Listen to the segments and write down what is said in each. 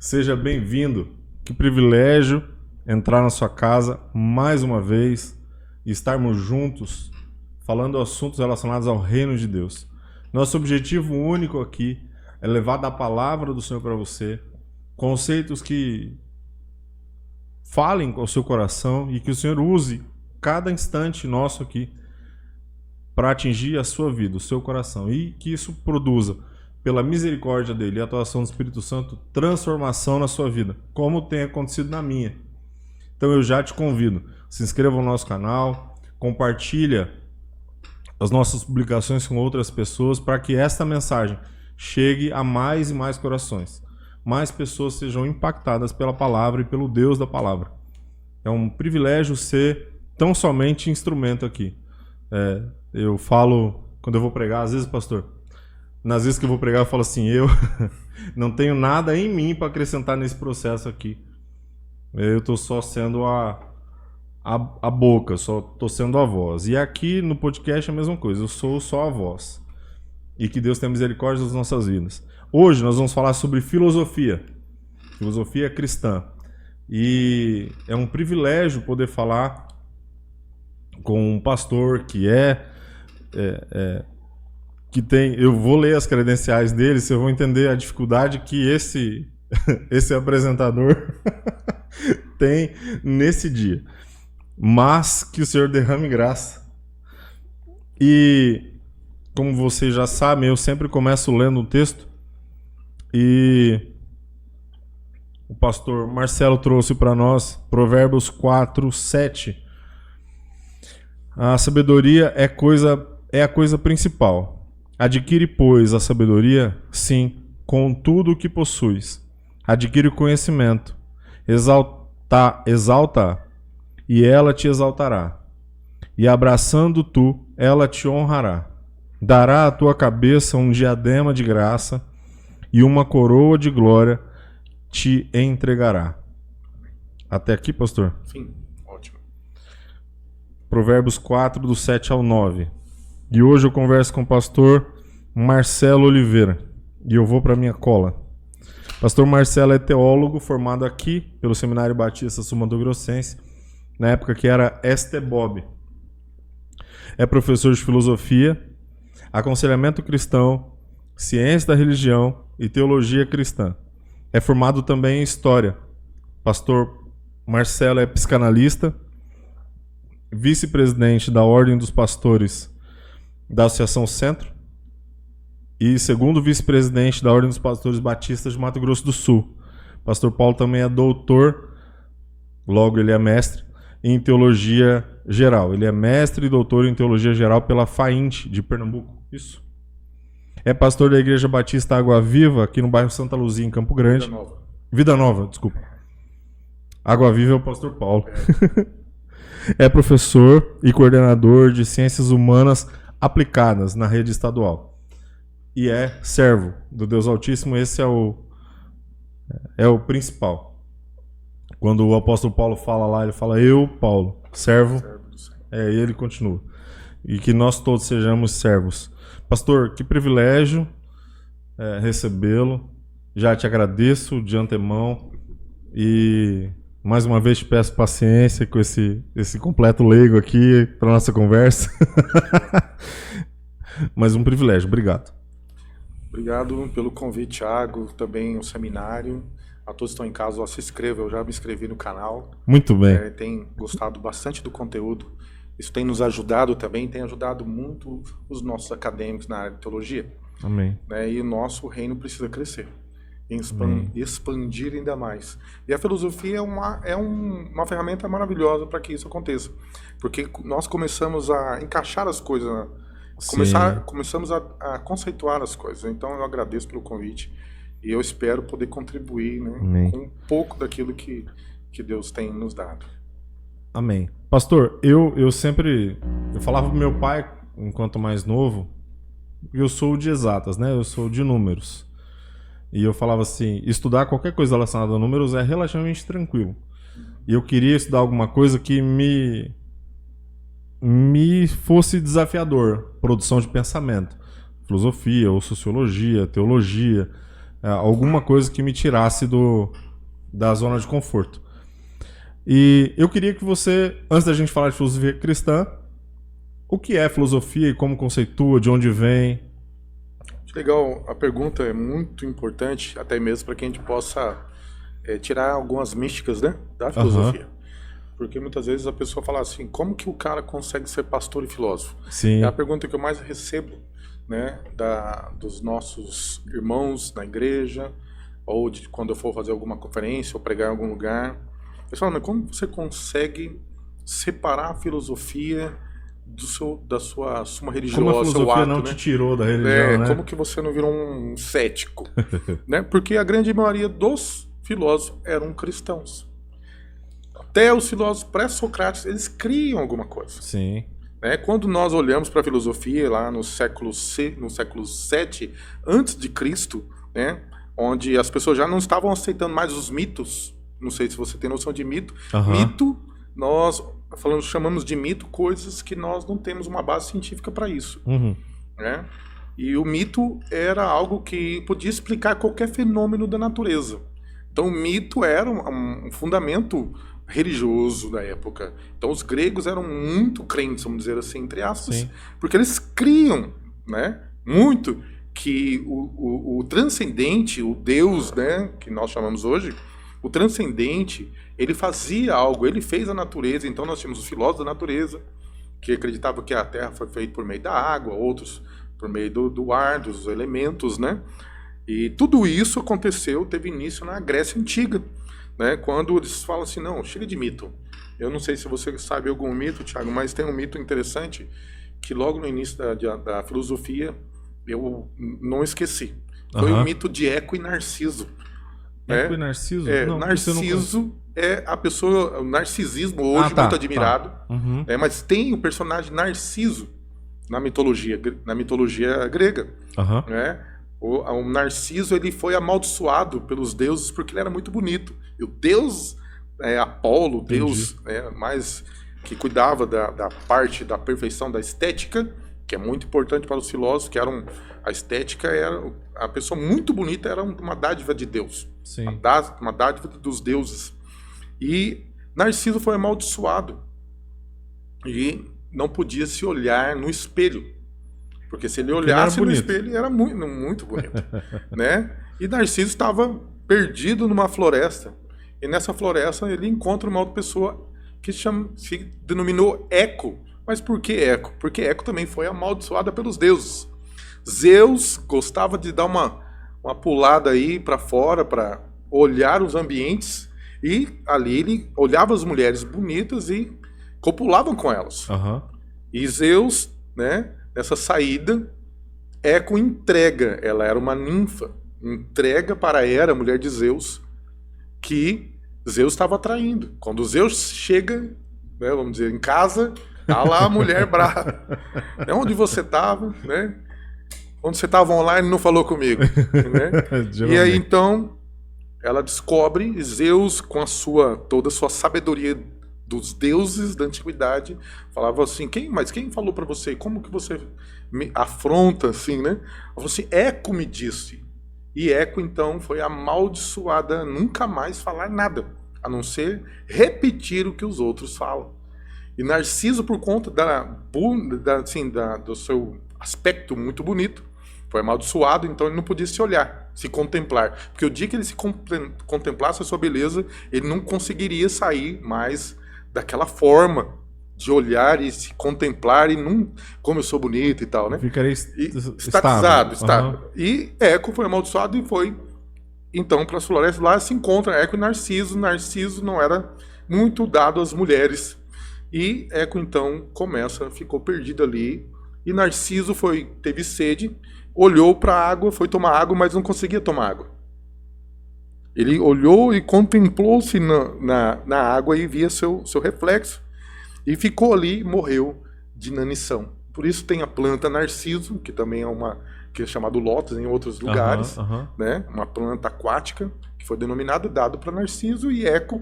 Seja bem-vindo. Que privilégio entrar na sua casa mais uma vez e estarmos juntos falando assuntos relacionados ao reino de Deus. Nosso objetivo único aqui é levar da palavra do Senhor para você conceitos que falem com o seu coração e que o Senhor use cada instante nosso aqui para atingir a sua vida, o seu coração, e que isso produza, pela misericórdia dele e a atuação do Espírito Santo, transformação na sua vida, como tem acontecido na minha. Então eu já te convido, se inscreva no nosso canal, compartilha as nossas publicações com outras pessoas para que esta mensagem chegue a mais e mais corações, mais pessoas sejam impactadas pela palavra e pelo Deus da palavra. É um privilégio ser tão somente instrumento aqui. Eu falo, quando eu vou pregar, às vezes, pastor, nas vezes que eu vou pregar, eu falo assim, eu não tenho nada em mim para acrescentar nesse processo aqui. Eu estou só sendo a boca, só estou sendo a voz. E aqui no podcast é a mesma coisa, eu sou só a voz. E que Deus tenha misericórdia das nossas vidas. Hoje nós vamos falar sobre filosofia cristã. E é um privilégio poder falar com um pastor que que tem, eu vou ler as credenciais dele, vocês vão entender a dificuldade que esse apresentador tem nesse dia. Mas que o Senhor derrame graça. E como vocês já sabem, eu sempre começo lendo um texto e o pastor Marcelo trouxe para nós Provérbios 4:7. A sabedoria é a coisa principal. Adquire, pois, a sabedoria, sim, com tudo o que possuis. Adquire o conhecimento. Exalta, e ela te exaltará. E abraçando tu, ela te honrará. Dará à tua cabeça um diadema de graça, e uma coroa de glória te entregará. Até aqui, pastor? Sim, ótimo. Provérbios 4, do 7 ao 9. E hoje eu converso com o pastor Marcelo Oliveira. E eu vou para minha cola. Pastor Marcelo é teólogo formado aqui pelo Seminário Batista Sul Mato Grossense, na época que era STBOB. É professor de filosofia, aconselhamento cristão, ciência da religião e teologia cristã. É formado também em história. Pastor Marcelo é psicanalista, vice-presidente da Ordem dos Pastores da Associação Centro e segundo vice-presidente da Ordem dos Pastores Batistas de Mato Grosso do Sul. Pastor Paulo também é doutor, logo ele é mestre, em Teologia Geral. Ele é mestre e doutor em Teologia Geral pela FAINT de Pernambuco. Isso. É pastor da Igreja Batista Água Viva, aqui no bairro Santa Luzia, em Campo Grande. Vida Nova, desculpa. Água Viva é o pastor Paulo. É professor e coordenador de Ciências Humanas Aplicadas na rede estadual. E é servo do Deus Altíssimo. Esse é o principal. Quando o apóstolo Paulo fala lá, ele fala, eu, Paulo, servo. E ele continua. E que nós todos sejamos servos. Pastor, que privilégio recebê-lo. Já te agradeço de antemão. E mais uma vez te peço paciência com esse completo leigo aqui para nossa conversa. Mas um privilégio. Obrigado. Obrigado pelo convite, Thiago, também o seminário. A todos que estão em casa, ó, se inscrevam, eu já me inscrevi no canal. Muito bem. Tem gostado bastante do conteúdo. Isso tem nos ajudado também, tem ajudado muito os nossos acadêmicos na área de teologia. Amém. E o nosso reino precisa crescer, expandir ainda mais. E a filosofia é uma ferramenta maravilhosa para que isso aconteça. Porque nós começamos a encaixar as coisas, começamos a conceituar as coisas. Então eu agradeço pelo convite e eu espero poder contribuir, né, com um pouco daquilo que Deus tem nos dado. Amém. Pastor, eu falava pro meu pai, enquanto mais novo, eu sou de exatas, né? Eu sou de números. E eu falava assim, estudar qualquer coisa relacionada a números é relativamente tranquilo. E eu queria estudar alguma coisa que me fosse desafiador. Produção de pensamento. Filosofia, ou sociologia, teologia, alguma coisa que me tirasse da zona de conforto. E eu queria que você, antes da gente falar de filosofia cristã, o que é filosofia e como conceitua, de onde vem? Legal, a pergunta é muito importante, até mesmo para que a gente possa tirar algumas místicas, né, da filosofia. Porque muitas vezes a pessoa fala assim, como que o cara consegue ser pastor e filósofo? Sim. É a pergunta que eu mais recebo, né, dos nossos irmãos na igreja, ou de quando eu for fazer alguma conferência ou pregar em algum lugar. Eles falam, mas como você consegue separar a filosofia da sua suma religiosa, como a filosofia seu ato, não né? te tirou da religião, né? Como que você não virou um cético? Né? Porque a grande maioria dos filósofos eram cristãos. Até os filósofos pré-socráticos, eles criam alguma coisa. Sim. Né? Quando nós olhamos para a filosofia lá no século VII antes de Cristo, né? Onde as pessoas já não estavam aceitando mais os mitos. Não sei se você tem noção de mito. Mito, nós chamamos de mito coisas que nós não temos uma base científica para isso. Né? E o mito era algo que podia explicar qualquer fenômeno da natureza. Então o mito era um fundamento religioso da época. Então os gregos eram muito crentes, vamos dizer assim, entre aspas, Sim. porque eles criam, né, muito que o transcendente, o Deus, né, que nós chamamos hoje, o transcendente, ele fazia algo, ele fez a natureza. Então nós tínhamos os filósofos da natureza, que acreditavam que a Terra foi feita por meio da água, outros por meio do ar, dos elementos, né? E tudo isso aconteceu, teve início na Grécia Antiga, né? Quando eles falam assim, não, chega de mito. Eu não sei se você sabe algum mito, Thiago, mas tem um mito interessante que logo no início da filosofia eu não esqueci. Foi o mito de Eco e Narciso. Eco e Narciso? Não, Narciso é a pessoa, o narcisismo hoje muito admirado, mas tem o personagem Narciso na mitologia grega. Né? O Narciso, ele foi amaldiçoado pelos deuses porque ele era muito bonito. E o deus Apolo, o deus mais que cuidava da parte da perfeição da estética, que é muito importante para os filósofos, que a estética era a pessoa muito bonita, era uma dádiva de Deus. Sim. Uma dádiva dos deuses. E Narciso foi amaldiçoado e não podia se olhar no espelho, porque se ele olhasse no espelho ele era muito, muito bonito. Né? E Narciso estava perdido numa floresta, e nessa floresta ele encontra uma outra pessoa que se denominou Eco. Mas por que Eco? Porque Eco também foi amaldiçoada pelos deuses. Zeus gostava de dar uma pulada aí para fora para olhar os ambientes, e ali ele olhava as mulheres bonitas e copulavam com elas. E Zeus, né, nessa saída, Eco entrega, ela era uma ninfa, entrega para Hera, mulher de Zeus, que Zeus estava traindo. Quando Zeus chega, né, vamos dizer, em casa, tá lá a mulher brava. Onde você estava, né? Quando você estava online não falou comigo, né? E aí então ela descobre Zeus com toda a sua sabedoria dos deuses da antiguidade, falava assim, quem falou para você? Como que você me afronta assim, né? Ela falou assim, Eco me disse. E Eco então foi amaldiçoada a nunca mais falar nada, a não ser repetir o que os outros falam. E Narciso, por conta do seu aspecto muito bonito, foi amaldiçoado, então ele não podia se olhar, se contemplar. Porque o dia que ele se contemplasse a sua beleza, ele não conseguiria sair mais daquela forma de olhar e se contemplar e não, como eu sou bonito e tal, né? Ficaria estatizado. E Eco foi amaldiçoado e foi, então, para as florestas. Lá se encontra Eco e Narciso. Narciso não era muito dado às mulheres. E Eco, então, ficou perdido ali. E Narciso teve sede, olhou para a água, foi tomar água, mas não conseguia tomar água. Ele olhou e contemplou-se na água e via seu reflexo. E ficou ali e morreu de inanição. Por isso tem a planta Narciso, que também que é chamado lótus em outros lugares, né? Uma planta aquática, que foi denominada, dado para Narciso, e Eco,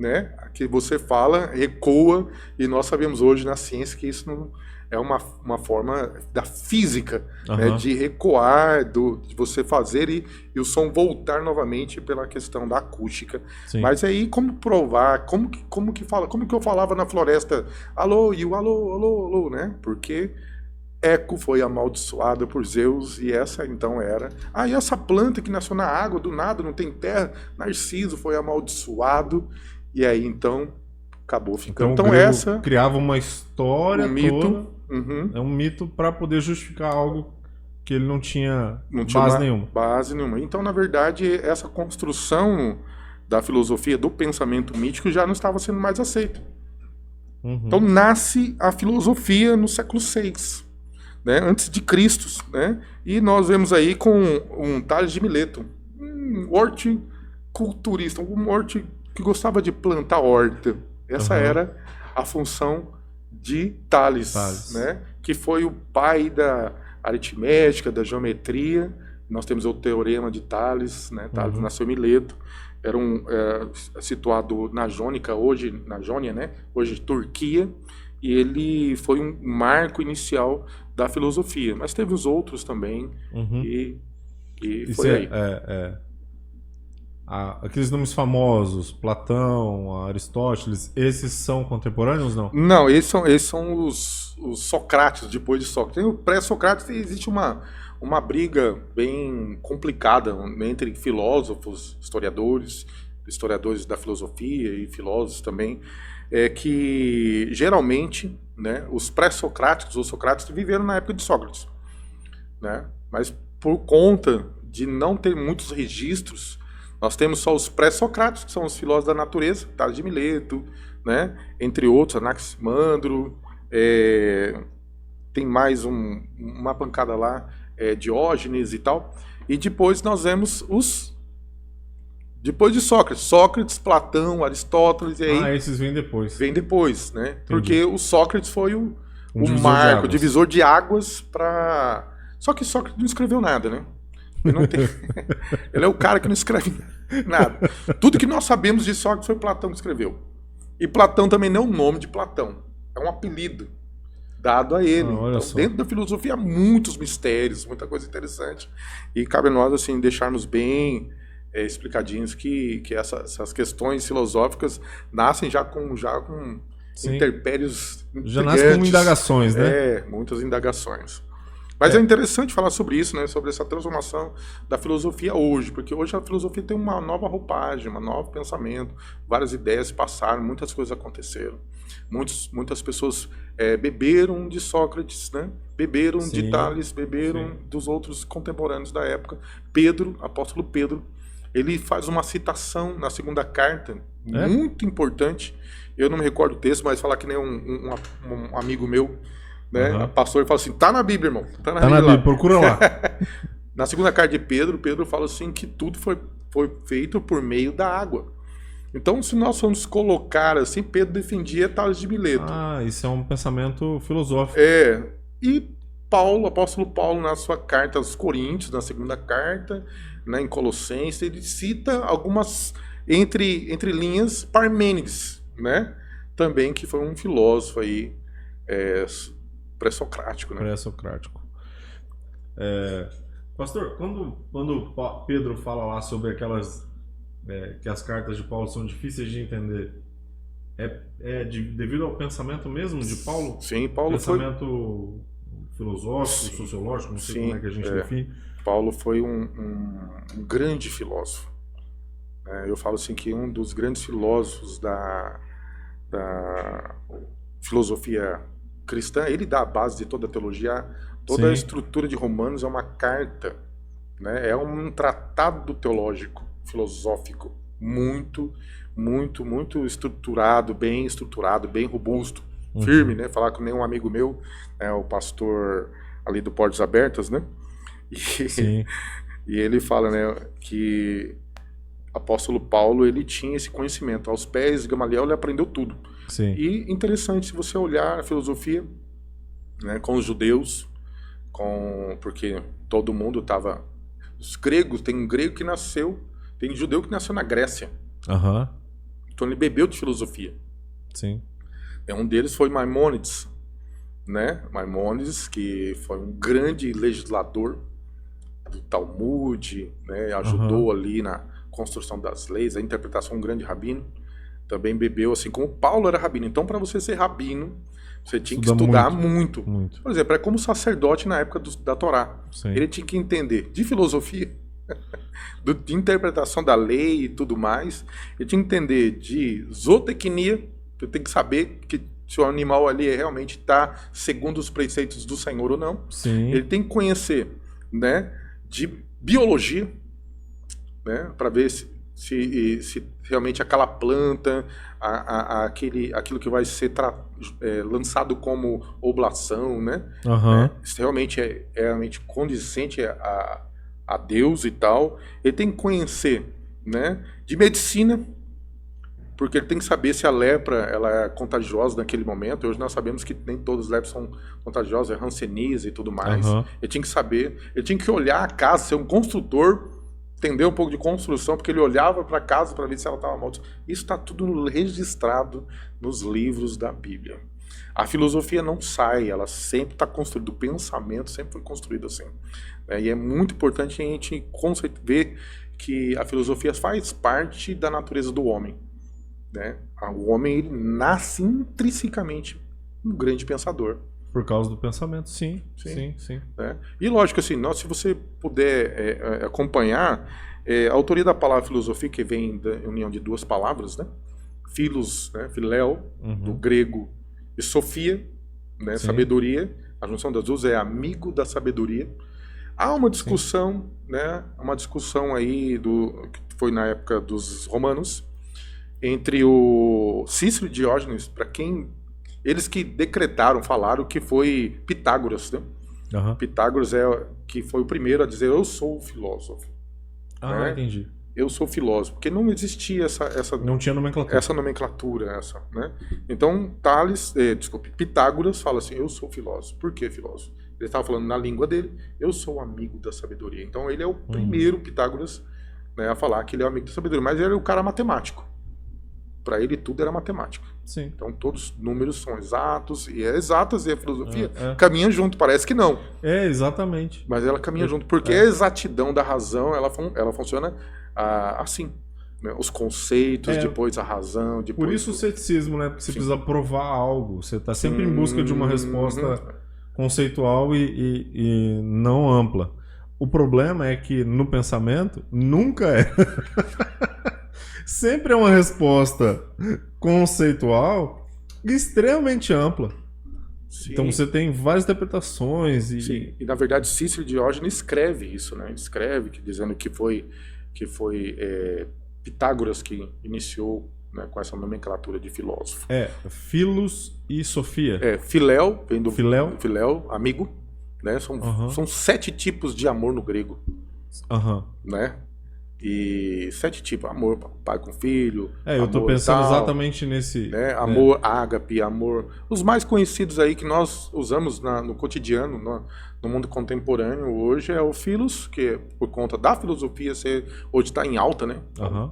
né? Que você fala, ecoa, e nós sabemos hoje na ciência que isso não é uma forma da física, né? De ecoar, de você fazer e o som voltar novamente pela questão da acústica. Sim. Mas aí, como provar? Como que fala? Como que eu falava na floresta? Alô, e o alô, alô, alô, né? Porque Eco foi amaldiçoada por Zeus e essa então era. Ah, e essa planta que nasceu na água, do nada, não tem terra, Narciso foi amaldiçoado. E aí então acabou ficando. Então essa criava uma história, um mito. Toda, é um mito para poder justificar algo que ele não tinha base nenhuma. Base nenhuma. Então, na verdade, essa construção da filosofia, do pensamento mítico, já não estava sendo mais aceita. Então nasce a filosofia no século VI. Né, antes de Cristo, né? E nós vemos aí com um Tales de Mileto, um horticulturista, um horti que gostava de plantar horta. Essa era a função de Tales, né? Que foi o pai da aritmética, da geometria. Nós temos o teorema de Tales, né? Tales nasceu em Mileto, era situado na Jônica, hoje na Jônia, né? Hoje Turquia. E ele foi um marco inicial da filosofia, mas teve os outros também, e foi aí. Aqueles nomes famosos, Platão, Aristóteles, esses são contemporâneos, não? Não, esses são os Sócrates, depois de Sócrates. Tem o pré-Sócrates, existe uma briga bem complicada entre filósofos, historiadores da filosofia e filósofos também, que geralmente, né, os pré-socráticos ou Sócrates viveram na época de Sócrates, né? Mas por conta de não ter muitos registros, nós temos só os pré-socráticos, que são os filósofos da natureza, Tales de Mileto, né? Entre outros, Anaximandro, tem mais uma pancada lá, Diógenes e tal. E depois nós vemos depois de Sócrates, Platão, Aristóteles, e aí... esses vêm depois. Vem depois, né? Entendi. Porque o Sócrates foi o marco, o divisor de águas para... Só que Sócrates não escreveu nada, né? Ele não tem... Ele é o cara que não escreve nada. Tudo que nós sabemos de Sócrates foi Platão que escreveu. E Platão também não é o nome de Platão. É um apelido dado a ele. Então, dentro da filosofia há muitos mistérios, muita coisa interessante. E cabe a nós, assim, deixarmos bem... explicadinhos que essas questões filosóficas nascem já com interpérios já nascem com indagações, né? Muitas indagações. Mas é interessante falar sobre isso, né? Sobre essa transformação da filosofia hoje, porque hoje a filosofia tem uma nova roupagem, um novo pensamento, várias ideias passaram, muitas coisas aconteceram. Muitas pessoas beberam de Sócrates, né? Beberam de Tales, beberam dos outros contemporâneos da época. Pedro, apóstolo Pedro, ele faz uma citação na segunda carta, muito importante. Eu não me recordo o texto, mas falar que nem um amigo meu, né, pastor, fala assim, tá na Bíblia, irmão. Tá na Bíblia, procura lá. Na segunda carta de Pedro fala assim que tudo foi feito por meio da água. Então, se nós formos colocar assim, Pedro defendia Tales de Mileto. Isso é um pensamento filosófico. E Paulo, apóstolo Paulo, na sua carta aos Coríntios, na segunda carta, né, em Colossenses, ele cita algumas, entre linhas, Parmênides, né? Também que foi um filósofo aí, pré-socrático, né? Pré-socrático. Pastor, quando Pedro fala lá sobre aquelas que as cartas de Paulo são difíceis de entender, devido ao pensamento mesmo de Paulo? Sim, Paulo pensamento filosófico, sociológico, não sei como é que a gente define. Paulo foi um grande filósofo. Eu falo assim que um dos grandes filósofos da filosofia cristã, ele dá a base de toda a teologia, toda a estrutura de Romanos é uma carta, né? É um tratado teológico, filosófico, muito, muito, muito estruturado, bem robusto, firme, né? Falar com nenhum amigo meu, o pastor ali do Portas Abertas, né? E ele fala, né, que apóstolo Paulo, ele tinha esse conhecimento. Aos pés de Gamaliel, ele aprendeu tudo. Sim. E interessante, se você olhar a filosofia, né, com os judeus, porque todo mundo estava... Os gregos, tem um grego que nasceu, tem judeu que nasceu na Grécia. Então ele bebeu de filosofia. Sim. Um deles foi Maimônides, né? Maimônides, que foi um grande legislador do Talmud, né? Ajudou ali na construção das leis, a interpretação, um grande rabino. Também bebeu, assim como Paulo era rabino. Então, para você ser rabino, você tinha que estudar muito. Por exemplo, é como sacerdote na época da Torá. Sim. Ele tinha que entender de filosofia, de interpretação da lei e tudo mais. Ele tinha que entender de zootecnia. Você tem que saber que se o animal ali realmente está segundo os preceitos do Senhor ou não. Sim. Ele tem que conhecer, né, de biologia, né, para ver se realmente aquela planta, aquilo que vai ser lançado como oblação, né, se realmente é realmente condizente a Deus e tal. Ele tem que conhecer, né, de medicina, porque ele tem que saber se a lepra ela é contagiosa naquele momento. Hoje nós sabemos que nem todos os lepras são contagiosos, é hanseníase e tudo mais. Ele tinha que saber, ele tinha que olhar a casa, ser um construtor, entender um pouco de construção, porque ele olhava para a casa para ver se ela estava amaldiçoada. Isso está tudo registrado nos livros da Bíblia. A filosofia não sai, ela sempre está construída, o pensamento sempre foi construído assim. E é muito importante a gente ver que a filosofia faz parte da natureza do homem. Né? O homem ele nasce intrinsecamente um grande pensador. Por causa do pensamento, sim. Né? E lógico, assim, se você puder acompanhar, a autoria da palavra filosofia, que vem da união de duas palavras, né? Philos, né? Philéu, do grego, e sofia, né? Sabedoria. A junção das duas é amigo da sabedoria. Há uma discussão, né? Uma discussão aí que foi na época dos romanos, entre o Cícero e Diógenes, para quem eles que falaram que foi Pitágoras, né? Pitágoras que foi o primeiro a dizer eu sou filósofo. Né? Entendi. Eu sou filósofo, porque não existia não tinha nomenclatura. Essa nomenclatura, né? Então Pitágoras fala assim, eu sou filósofo. Por que filósofo? Ele estava falando na língua dele, eu sou amigo da sabedoria. Então ele é o primeiro Pitágoras, né, a falar que ele é o amigo da sabedoria, mas ele era o cara matemático. Para ele tudo era matemática. Sim. Então todos os números são exatos, e a filosofia caminha junto, parece que não. Exatamente. Mas ela caminha junto, porque a exatidão da razão, ela funciona assim. Né? Os conceitos, depois a razão. Depois por isso o ceticismo, né? Porque você precisa provar algo. Você está sempre em busca de uma resposta conceitual e não ampla. O problema é que no pensamento nunca é. Sempre é uma resposta conceitual extremamente ampla. Sim. Então você tem várias interpretações. Sim, e na verdade Cícero Diógenes escreve isso, né? Escreve dizendo que foi Pitágoras que iniciou, né, com essa nomenclatura de filósofo. Philos e Sofia. Philéu, vem do Philéu, amigo. Né? São 7 tipos de amor no grego. Né? E 7 tipos, amor pai com filho. Eu tô pensando exatamente nesse. Né? Amor, ágape, amor. Os mais conhecidos aí que nós usamos no cotidiano, no mundo contemporâneo hoje, é o Philos, que por conta da filosofia hoje está em alta, né?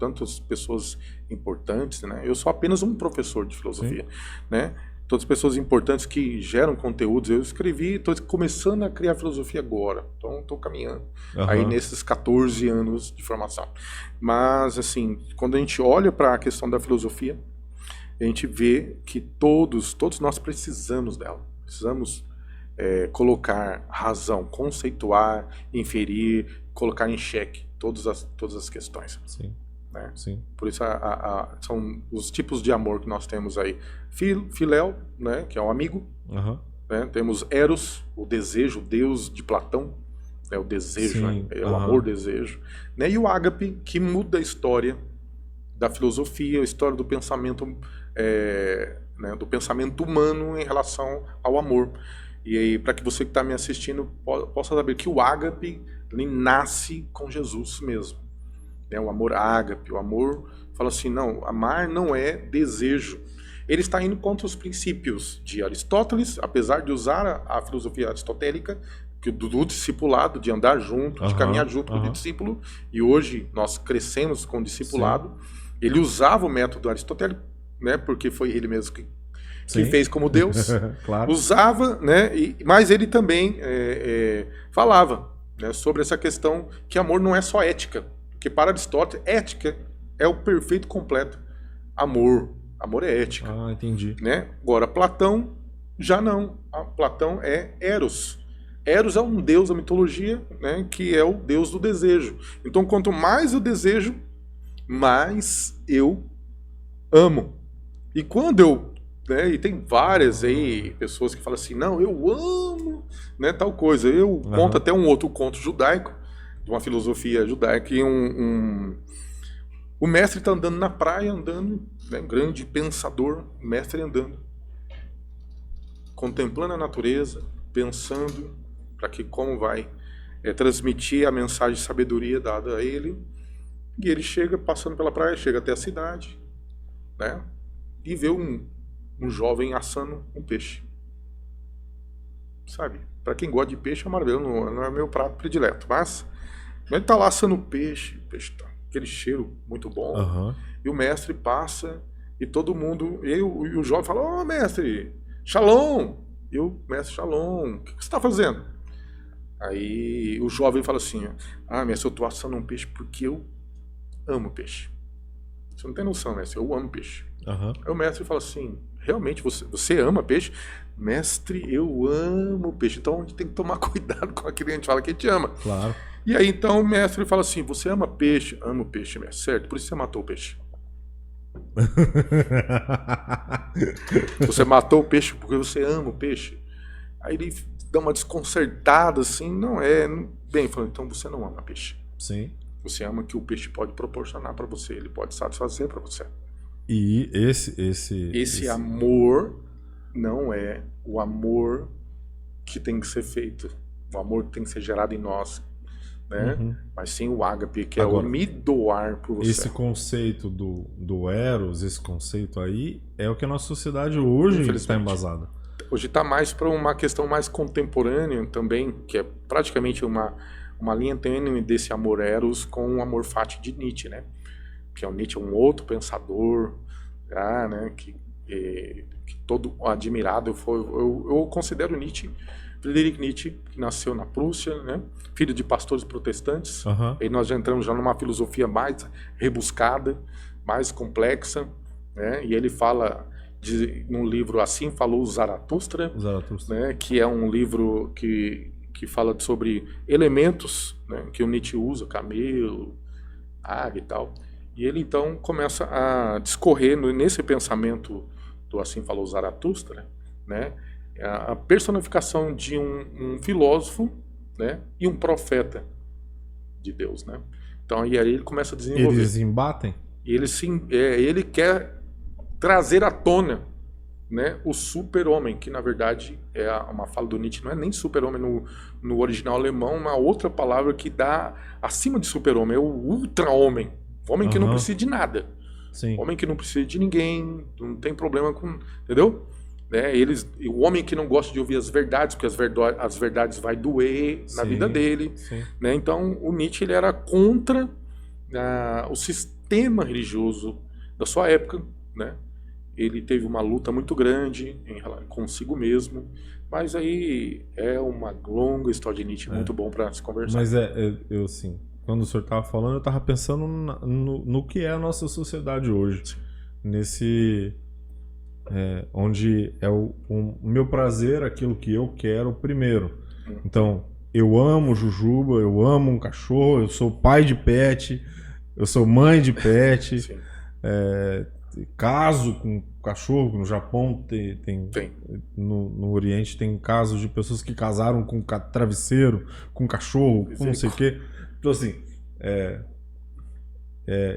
Tantas pessoas importantes, né? Eu sou apenas um professor de filosofia, né? Todas as pessoas importantes que geram conteúdos. Eu escrevi, estou começando a criar filosofia agora. Então, estou caminhando aí nesses 14 anos de formação. Mas, assim, quando a gente olha para a questão da filosofia, a gente vê que todos nós precisamos dela. Precisamos colocar razão, conceituar, inferir, colocar em xeque todas as questões. Sim. Né? Sim. Por isso são os tipos de amor que nós temos aí. Philéu, né, que é um amigo. Né? Temos Eros, o desejo, o deus de Platão, o desejo, né? É o amor-desejo. Né? E o ágape, que muda a história da filosofia, a história do pensamento, né, do pensamento humano em relação ao amor. E aí, para que você que está me assistindo possa saber que o ágape ele nasce com Jesus mesmo. O amor ágape, o amor fala assim, não, amar não é desejo. Ele está indo contra os princípios de Aristóteles, apesar de usar a filosofia aristotélica, do discipulado, de andar junto, de caminhar junto com o discípulo, e hoje nós crescemos com o discipulado, Ele usava o método aristotélico, né? Porque foi ele mesmo que Sim. fez como Deus. Claro. Usava, né? Mas ele também falava, né, sobre essa questão que amor não é só ética. Porque para Aristóteles, ética é o perfeito completo. Amor é ética. Ah, entendi. Né? Agora, Platão já não. Platão é Eros. Eros é um deus da mitologia, né, que é o deus do desejo. Então, quanto mais eu desejo, mais eu amo. E quando eu... Né, e tem várias aí pessoas que falam assim, não, eu amo, né, tal coisa. Eu conto até um outro conto judaico, de uma filosofia judaica, e o mestre está andando na praia, andando, né, um grande pensador, o mestre andando, contemplando a natureza, pensando para que como vai transmitir a mensagem de sabedoria dada a ele. E ele chega, passando pela praia, chega até a cidade, né, e vê um jovem assando um peixe. Sabe? Para quem gosta de peixe é maravilhoso, não é meu prato predileto, mas ele está lá assando o peixe tá aquele cheiro muito bom, e o mestre passa, e todo mundo, e o jovem fala, ô mestre, shalom! E o mestre, shalom, o que você está fazendo? Aí o jovem fala assim, mestre, eu estou assando um peixe porque eu amo peixe. Você não tem noção, mestre, eu amo peixe. Aí o mestre fala assim, realmente você ama peixe? Mestre, eu amo peixe, então a gente tem que tomar cuidado com aquilo que a gente fala que a gente ama. Claro. E aí então o mestre fala assim, você ama peixe? Amo peixe, mestre, certo? Por isso você matou o peixe. Você matou o peixe porque você ama o peixe. Aí ele dá uma desconcertada assim, não é... Bem, falando, então você não ama peixe. Sim. Você ama o que o peixe pode proporcionar para você, ele pode satisfazer para você. E esse amor não é o amor que tem que ser feito, o amor que tem que ser gerado em nós, né? Mas sim o ágape, que agora, é o me doar por você. Esse conceito do Eros, esse conceito aí, é o que a nossa sociedade hoje está embasada. Hoje está mais para uma questão mais contemporânea também, que é praticamente uma linha tênue desse amor Eros com o amor fati de Nietzsche, né? Que é o Nietzsche, um outro pensador, né? Que todo admirado eu considero Nietzsche, Friedrich Nietzsche, que nasceu na Prússia, né? Filho de pastores protestantes. E nós já entramos já numa filosofia mais rebuscada, mais complexa, né? E ele fala num livro Assim Falou Zaratustra, né? Que é um livro que fala sobre elementos, né? Que o Nietzsche usa, camelo, águia e tal. E ele então começa a discorrer nesse pensamento do Assim Falou Zaratustra, né? A personificação de um filósofo, né? E um profeta de Deus, né? Então e aí ele começa a desenvolver. Eles embatem? E ele quer trazer à tona, né, o super-homem, que na verdade é uma fala do Nietzsche, não é nem super-homem no original alemão, uma outra palavra que dá acima de super-homem, é o ultra-homem. Homem que não precisa de nada. Sim. Homem que não precisa de ninguém, não tem problema com... Entendeu? Né? O homem que não gosta de ouvir as verdades, porque as verdades vai doer na vida dele. Né? Então, o Nietzsche ele era contra o sistema religioso da sua época. Né? Ele teve uma luta muito grande consigo mesmo. Mas aí é uma longa história de Nietzsche, muito bom para se conversar. Mas eu assim... Quando o senhor estava falando, eu estava pensando no que é a nossa sociedade hoje. Nesse... onde é o meu prazer, aquilo que eu quero primeiro. Então, eu amo jujuba, eu amo um cachorro, eu sou pai de pet, eu sou mãe de pet, caso com cachorro. No Japão tem. No Oriente tem casos de pessoas que casaram com travesseiro, com cachorro, com não sei o quê. Então, assim,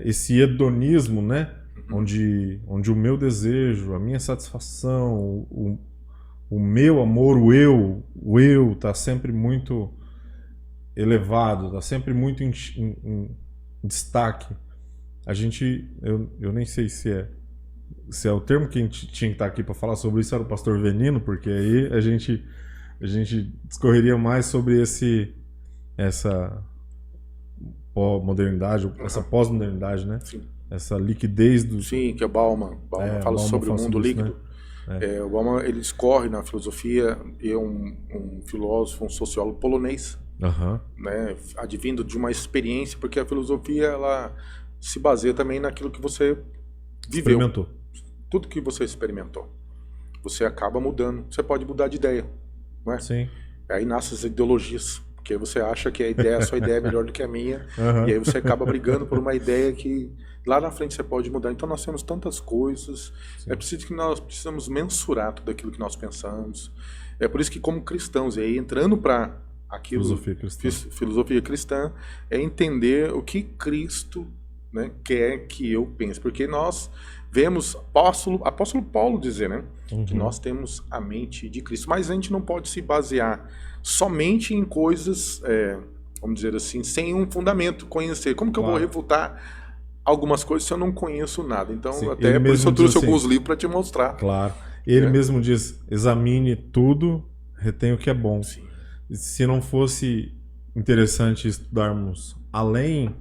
esse hedonismo, né? Onde o meu desejo, a minha satisfação, o meu amor, o eu tá sempre muito elevado, tá sempre muito em destaque. A gente, eu nem sei se é o termo que a gente tinha que estar aqui para falar sobre isso, era o pastor Venino, porque aí a gente discorreria mais sobre essa modernidade, essa pós-modernidade, né? Sim. essa liquidez do... Sim, que é o Bauman. Bauman fala sobre o mundo líquido. Né? O Bauman, ele escorre na filosofia, e é um filósofo, um sociólogo polonês, né, advindo de uma experiência, porque a filosofia ela se baseia também naquilo que você viveu. Experimentou. Tudo que você experimentou. Você acaba mudando. Você pode mudar de ideia, não é? Sim. Aí nascem as ideologias, porque você acha que a sua ideia é melhor do que a minha, e aí você acaba brigando por uma ideia que lá na frente você pode mudar. Então nós temos tantas coisas, é preciso que nós precisamos mensurar tudo aquilo que nós pensamos. É por isso que como cristãos, e aí entrando para aquilo, filosofia cristã, é entender o que Cristo, né, quer que eu pense, porque nós vemos apóstolo Paulo dizer, né, que nós temos a mente de Cristo, mas a gente não pode se basear somente em coisas, vamos dizer assim, sem um fundamento, conhecer. Como que eu vou refutar algumas coisas se eu não conheço nada? Então, sim, até por isso eu trouxe alguns livros para te mostrar. Claro. Ele mesmo diz, examine tudo, retém o que é bom. Sim. Se não fosse interessante estudarmos além,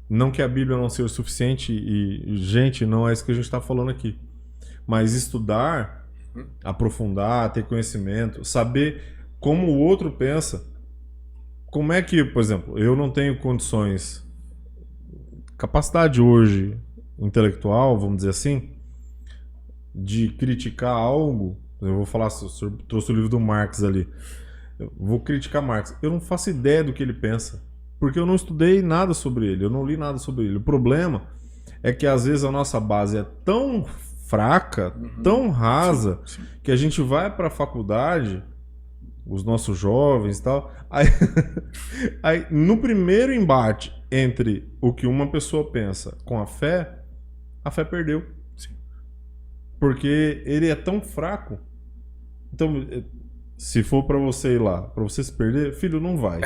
não que a Bíblia não seja suficiente, e, gente, não é isso que a gente está falando aqui, mas estudar, aprofundar, ter conhecimento, saber como o outro pensa. Como é que, por exemplo, eu não tenho condições, capacidade hoje intelectual, vamos dizer assim, de criticar algo. Eu vou falar, o senhor trouxe o livro do Marx ali, eu vou criticar Marx, eu não faço ideia do que ele pensa, porque eu não estudei nada sobre ele, eu não li nada sobre ele. O problema é que às vezes a nossa base é tão fraca, tão rasa, sim. Que a gente vai para a faculdade, os nossos jovens e tal, aí no primeiro embate entre o que uma pessoa pensa com a fé perdeu. Sim. Porque ele é tão fraco. Então, se for para você ir lá, para você se perder, filho, não vai.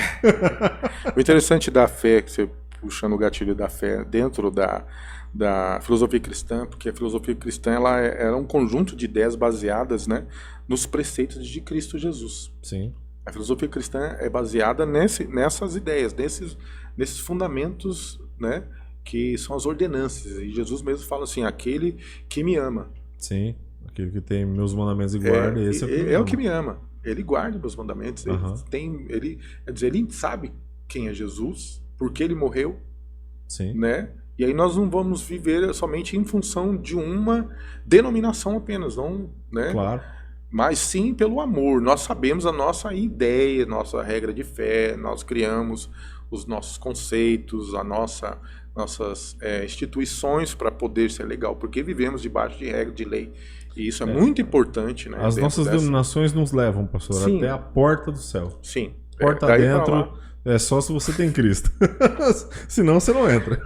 O interessante da fé, que você puxando o gatilho da fé dentro da filosofia cristã, porque a filosofia cristã ela era um conjunto de ideias baseadas, né, nos preceitos de Cristo Jesus. Sim. A filosofia cristã é baseada nessas ideias, nesses fundamentos, né, que são as ordenanças. E Jesus mesmo fala assim, aquele que me ama. Sim, aquele que tem meus mandamentos e guarda, esse é o que me ama. Ele guarda meus mandamentos. Ele sabe quem é Jesus, por que ele morreu. Sim. Né? E aí nós não vamos viver somente em função de uma denominação apenas, não, né? Claro. Mas sim pelo amor. Nós sabemos a nossa ideia, nossa regra de fé, nós criamos os nossos conceitos, nossas instituições para poder ser legal, porque vivemos debaixo de regra, de lei. E isso é muito importante, né? As nossas denominações nos levam, pastor, sim, até a porta do céu. Sim. Porta dentro é só se você tem Cristo. Senão você não entra.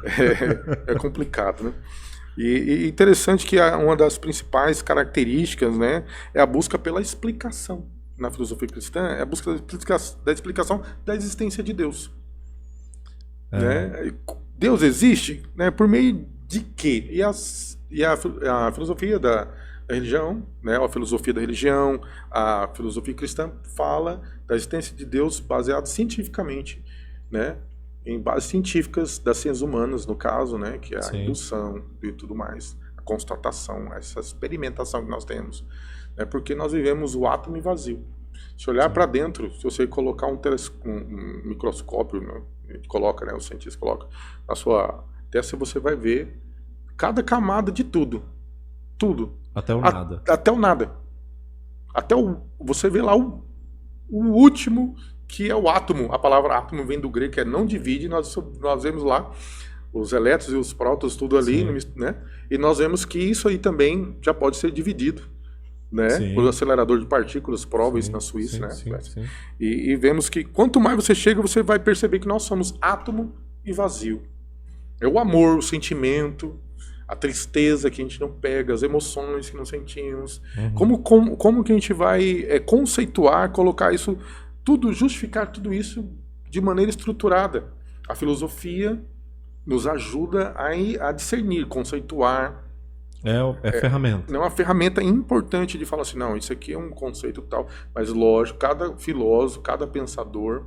É complicado, né? E interessante que uma das principais características, né, é a busca pela explicação. Na filosofia cristã, é a busca da explicação da existência de Deus. Né? Deus existe, né, por meio de quê? E a filosofia da religião, né, a filosofia da religião, a filosofia cristã fala da existência de Deus baseado cientificamente, né, em bases científicas das ciências humanas, no caso, né, que é a indução e tudo mais, a constatação, essa experimentação que nós temos, né, porque nós vivemos o átomo vazio. Se olhar para dentro, se você colocar um microscópio, né, a gente coloca, né, o cientista coloca na sua testa, você vai ver cada camada de tudo. Até o nada. Até o nada. Você vê lá o último, que é o átomo. A palavra átomo vem do grego, que é não divide. Nós vemos lá os elétrons e os prótons, tudo ali, né? E nós vemos que isso aí também já pode ser dividido, né? Por acelerador de partículas, prova isso na Suíça, né? Sim. E vemos que quanto mais você chega, você vai perceber que nós somos átomo e vazio. É o amor, o sentimento, a tristeza que a gente não pega, as emoções que não sentimos. Como que a gente vai conceituar, colocar isso tudo, justificar tudo isso de maneira estruturada? A filosofia nos ajuda a discernir, conceituar, É ferramenta. Não é uma ferramenta importante de falar assim, não, isso aqui é um conceito tal. Mas lógico, cada filósofo, cada pensador,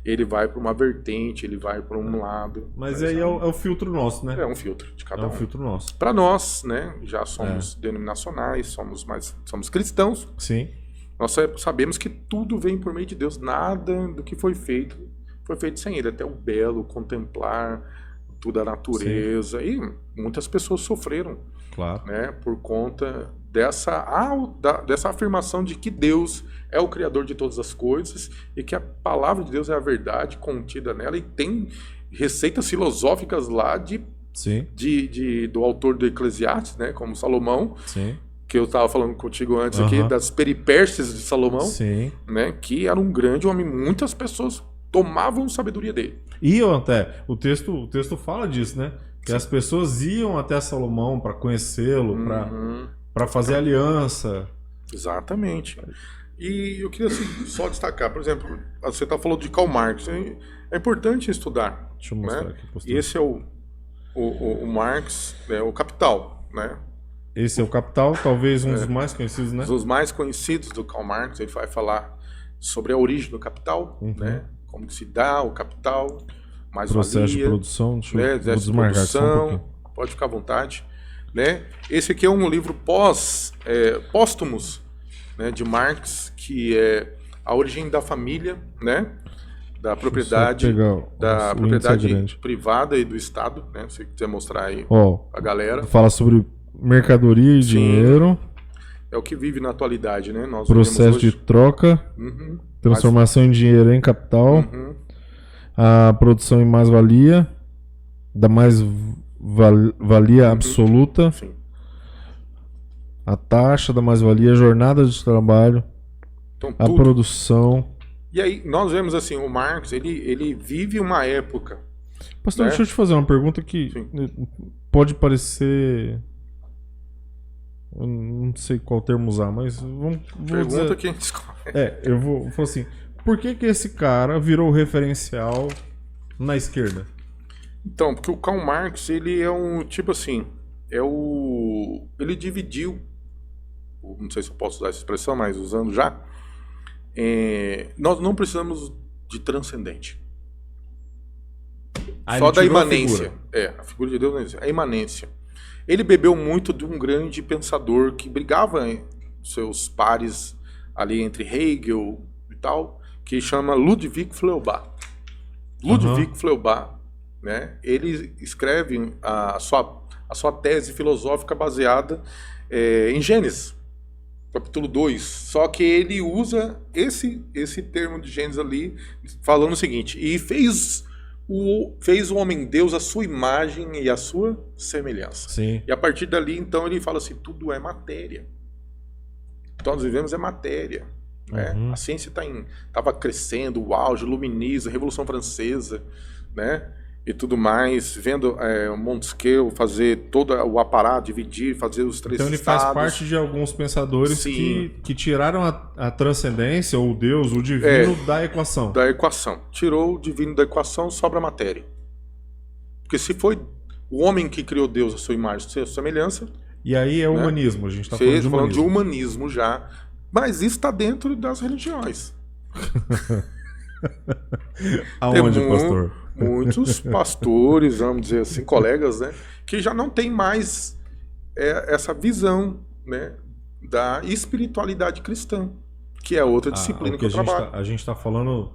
ele vai para uma vertente, ele vai para um lado. Mas aí é o filtro nosso, né? É um filtro de cada um. É um filtro nosso. Para nós, né, já somos denominacionais, somos cristãos. Sim. Nós sabemos que tudo vem por meio de Deus. Nada do que foi feito sem Ele. Até o belo, contemplar toda a natureza. Sim. E muitas pessoas sofreram, claro, né, por conta dessa afirmação de que Deus é o Criador de todas as coisas e que a palavra de Deus é a verdade contida nela, e tem receitas filosóficas lá do autor do Eclesiastes, né, como Salomão. Sim. Que eu estava falando contigo antes aqui, das peripécias de Salomão. Sim. Né, que era um grande homem, muitas pessoas tomavam sabedoria dele. Iam até, o texto fala disso, né? Que as pessoas iam até Salomão para conhecê-lo, para fazer aliança. Exatamente. E eu queria assim, só destacar, por exemplo, você está falando de Karl Marx. É importante estudar. Deixa eu mostrar, né? aqui. E esse é o Marx, o Capital, né? Esse é o Capital, talvez um dos mais conhecidos, né? Um dos mais conhecidos do Karl Marx. Ele vai falar sobre a origem do capital, né? Como que se dá o capital, mais processo de produção, deixa eu vou desmarcar aqui só um pouquinho. Pode ficar à vontade, né? Esse aqui é um livro póstumos, né, de Marx, que é a origem da família, né? Da propriedade, privada e do Estado, né? Se você quiser mostrar aí a galera. Fala sobre mercadoria e dinheiro. É o que vive na atualidade, né? Nós processo de troca, transformação em dinheiro em capital, a produção em mais-valia, da mais-valia absoluta, a taxa da mais-valia, jornada de trabalho, então, a produção. E aí nós vemos assim, o Marx, ele vive uma época. Pastor, deixa eu te fazer uma pergunta que pode parecer... Eu não sei qual termo usar, mas vamos pergunta dizer... que eu vou falar assim, por que esse cara virou referencial na esquerda? Então, porque o Karl Marx, ele é um tipo assim, ele dividiu, não sei se eu posso usar essa expressão, mas usando já, nós não precisamos de transcendente. Só da imanência. A figura de Deus é a imanência. Ele bebeu muito de um grande pensador que brigava em seus pares ali entre Hegel e tal, que chama Ludwig Feuerbach. Ludwig Feuerbach, né? Ele escreve a sua tese filosófica baseada em Gênesis, capítulo 2. Só que ele usa esse termo de Gênesis ali, falando o seguinte: e fez o homem-deus a sua imagem e a sua semelhança. Sim. E a partir dali, então, ele fala assim, tudo é matéria. Então, nós vivemos matéria. Né? A ciência estava crescendo, o auge, o iluminismo, a Revolução Francesa, né? E tudo mais, vendo Montesquieu fazer todo o aparato, dividir, fazer os três estados. Então ele faz parte de alguns pensadores que tiraram a transcendência, ou Deus, o divino, da equação. Da equação. Tirou o divino da equação, sobra a matéria. Porque se foi o homem que criou Deus a sua imagem, a sua semelhança... E aí é humanismo, a gente está falando de humanismo. Falando de humanismo já. Mas isso está dentro das religiões. Aonde, pastor? Muitos pastores, vamos dizer assim, colegas, né, que já não tem mais essa visão, né, da espiritualidade cristã, que é outra disciplina que eu trabalho. A gente está falando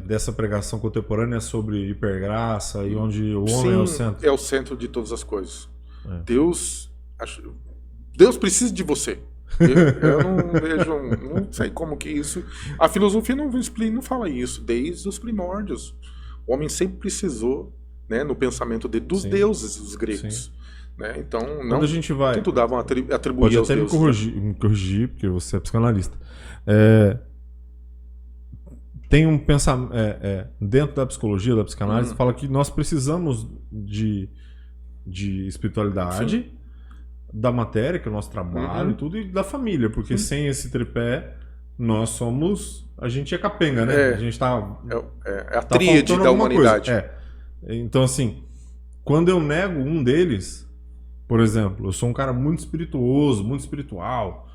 dessa pregação contemporânea sobre hipergraça e onde o homem é o centro. É o centro de todas as coisas. Deus precisa de você. Eu não vejo, não sei como que isso... A filosofia não fala isso, desde os primórdios. O homem sempre precisou, né, no pensamento dos deuses, dos gregos. Né? Então, quando a gente vai... Tentavam atribuir pode aos até deuses. me corrigir, porque você é psicanalista. Tem um pensamento... dentro da psicologia, da psicanálise, fala que nós precisamos de espiritualidade, da matéria, que é o nosso trabalho e tudo, e da família, porque sem esse tripé, nós somos... A gente é capenga, né? A gente tá... a tríade da humanidade. Então, assim, quando eu nego um deles, Por exemplo, eu sou um cara muito espirituoso, muito espiritual,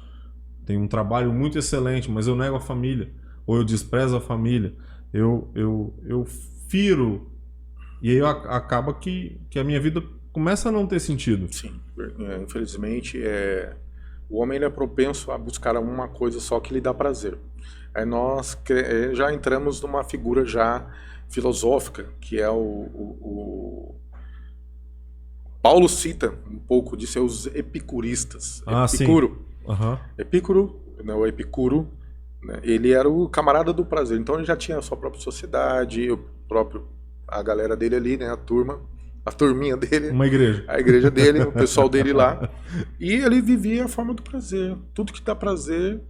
tenho um trabalho muito excelente, mas eu nego a família, ou eu desprezo a família, eu firo, e aí acaba que a minha vida começa a não ter sentido. Sim, infelizmente, o homem ele é propenso a buscar uma coisa só que lhe dá prazer. Aí nós já entramos numa figura já filosófica, que é o Paulo cita um pouco de seus epicuristas. Epicuro. Uhum. Epicuro, né, o Epicuro, né, ele era o camarada do prazer. Então ele já tinha a sua própria sociedade, a galera dele ali, né, a turminha dele. Uma igreja. A igreja dele, o pessoal dele lá. E ele vivia a forma do prazer. Tudo que dá prazer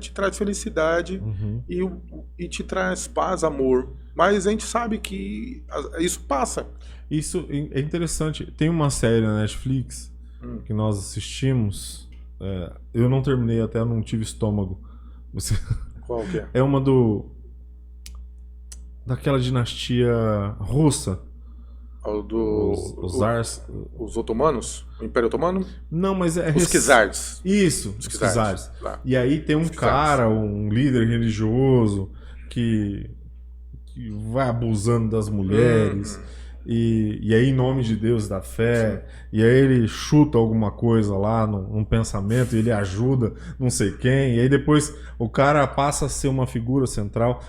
te traz felicidade e te traz paz, amor. Mas a gente sabe que isso passa. Isso é interessante. Tem uma série na Netflix que nós assistimos. Eu não terminei até, eu não tive estômago. Qual que é? É uma daquela dinastia russa. Os otomanos? O Império Otomano? Não, mas os Czars. Isso, os Czars. E aí tem um cara, um líder religioso que vai abusando das mulheres. E aí, em nome de Deus, da fé, e aí ele chuta alguma coisa lá num pensamento, e ele ajuda não sei quem, e aí depois o cara passa a ser uma figura central,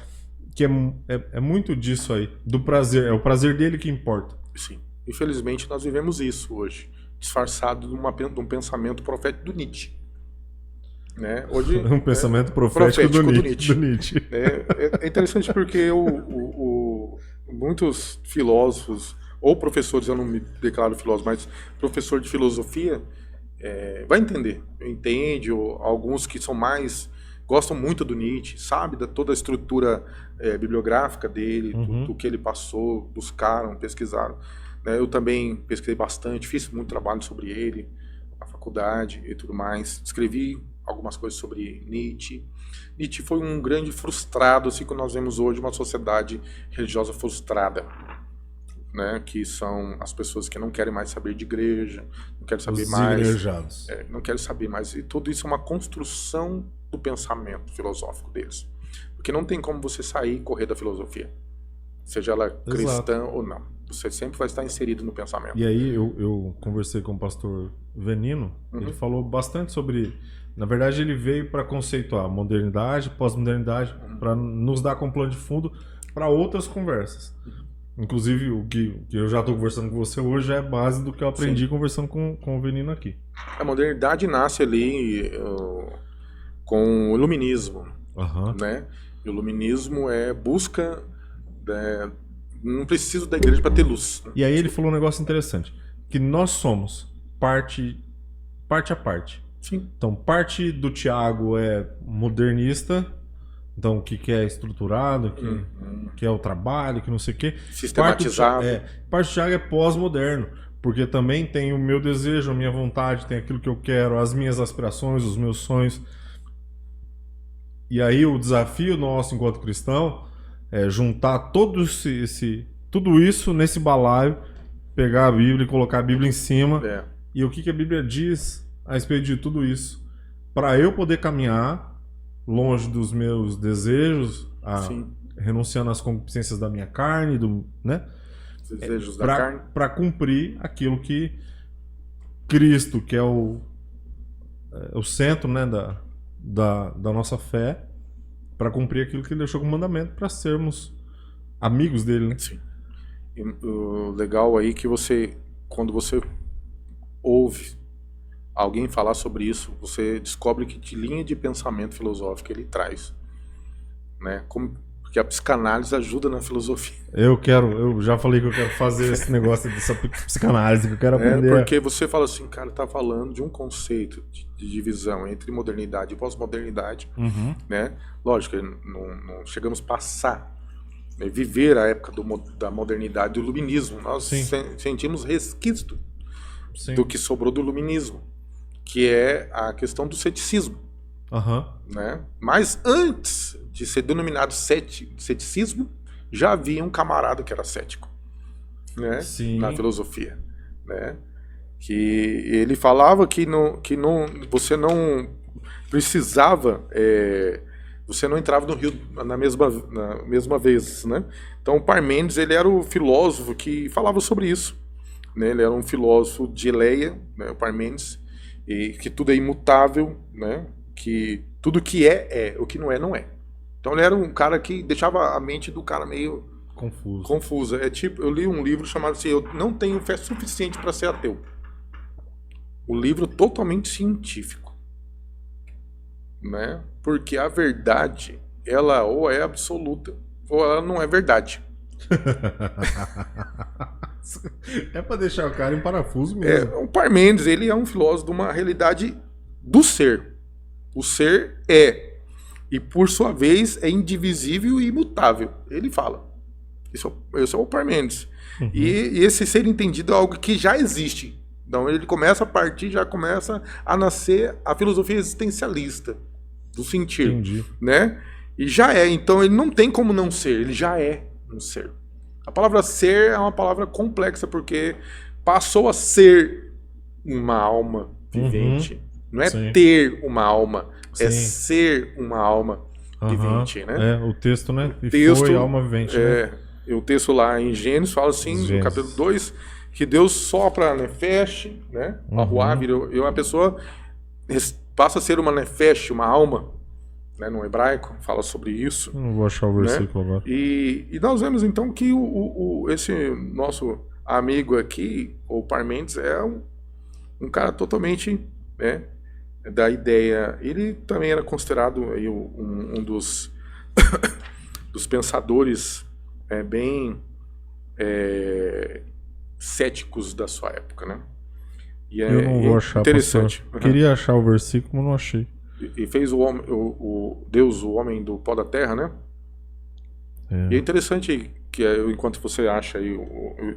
que é muito disso aí, do prazer, é o prazer dele que importa. Sim, infelizmente nós vivemos isso hoje, disfarçado de um pensamento profético do Nietzsche. Né? Hoje, um pensamento profético do Nietzsche. É interessante porque muitos filósofos, ou professores, eu não me declaro filósofo, mas professor de filosofia, vai entende, ou alguns que são mais, gostam muito do Nietzsche, sabe, toda a estrutura bibliográfica dele, do que ele passou, buscaram, pesquisaram. Né? Eu também pesquisei bastante, fiz muito trabalho sobre ele, na faculdade e tudo mais, escrevi algumas coisas sobre Nietzsche. Nietzsche foi um grande frustrado, assim como nós vemos hoje uma sociedade religiosa frustrada, né? Que são as pessoas que não querem mais saber de igreja, não querem saber mais, não querem saber mais, e tudo isso é uma construção do pensamento filosófico deles, porque não tem como você sair e correr da filosofia, seja ela cristã ou não, você sempre vai estar inserido no pensamento. E aí eu conversei com o pastor Venino, ele falou bastante sobre. Na verdade, ele veio para conceituar modernidade, pós-modernidade, para nos dar como plano de fundo para outras conversas. Inclusive, o que eu já estou conversando com você hoje é base do que eu aprendi conversando com o Venino aqui. A modernidade nasce ali com o iluminismo. Né? E o iluminismo é busca... não preciso da igreja para ter luz. E aí ele falou um negócio interessante, que nós somos parte a parte. Sim. Então, parte do Tiago é modernista, então o que é estruturado, que é o trabalho, que não sei o quê. Sistematizado. Parte do Tiago é pós-moderno, porque também tem o meu desejo, a minha vontade, tem aquilo que eu quero, as minhas aspirações, os meus sonhos. E aí o desafio nosso enquanto cristão é juntar tudo isso nesse balaio, pegar a Bíblia e colocar a Bíblia em cima. E o que a Bíblia diz a respeito de tudo isso, para eu poder caminhar longe dos meus desejos, renunciando às concupiscências da minha carne, né? Desejos da carne, para cumprir aquilo que Cristo, que é o centro, né, da nossa fé, para cumprir aquilo que ele deixou como mandamento, para sermos amigos dele, né? Sim. E o legal aí que quando você ouve alguém falar sobre isso, você descobre que linha de pensamento filosófico ele traz, né? Porque a psicanálise ajuda na filosofia. Eu já falei que eu quero fazer esse negócio dessa psicanálise, que eu quero aprender. Porque você fala assim, cara, tá falando de um conceito de divisão entre modernidade e pós-modernidade, né? Lógico, não chegamos a passar, né, viver a época da modernidade, do iluminismo. Nós sentimos resquício do que sobrou do iluminismo, que é a questão do ceticismo. Né? Mas antes de ser denominado ceticismo, já havia um camarada que era cético, né? Na filosofia, né? Que ele falava que você não precisava, você não entrava no rio na mesma vez, né? Então o Parmênides, ele era o filósofo que falava sobre isso, né? Ele era um filósofo de Eleia, né, o Parmênides, e que tudo é imutável, né? Que tudo que o que não é, não é. Então ele era um cara que deixava a mente do cara meio confusa. É tipo, eu li um livro chamado assim, Eu Não Tenho Fé Suficiente para Ser Ateu. Um livro totalmente científico, né? Porque a verdade, ela ou é absoluta ou ela não é verdade. É para deixar o cara em parafuso mesmo. O Parmênides, ele é um filósofo de uma realidade do ser. O ser é, e por sua vez é indivisível e imutável. Ele fala. Esse é o Parmênides. Uhum. E esse ser entendido é algo que já existe. Então ele já começa a nascer a filosofia existencialista do sentir. Entendi. Né? E já é, então ele não tem como não ser, ele já é um ser. A palavra ser é uma palavra complexa porque passou a ser uma alma vivente. Uhum. Não é Sim. ter uma alma, é Sim. ser uma alma vivente, né? O texto, né? O texto, foi alma vivente, né? O texto lá em Gênesis fala assim, no capítulo 2, que Deus sopra a nefesh, né? A ruá, e uma pessoa passa a ser uma nefesh, uma alma, né? No hebraico, fala sobre isso. Não vou achar o versículo agora. E nós vemos então que esse nosso amigo aqui, o Parmênides, é um cara totalmente, né, da ideia. Ele também era considerado aí um dos, dos pensadores bem céticos da sua época, né? E eu não vou achar, interessante. Pastor. Queria achar o versículo, mas não achei. E fez Deus o homem do pó da terra, né? E é interessante que enquanto você acha aí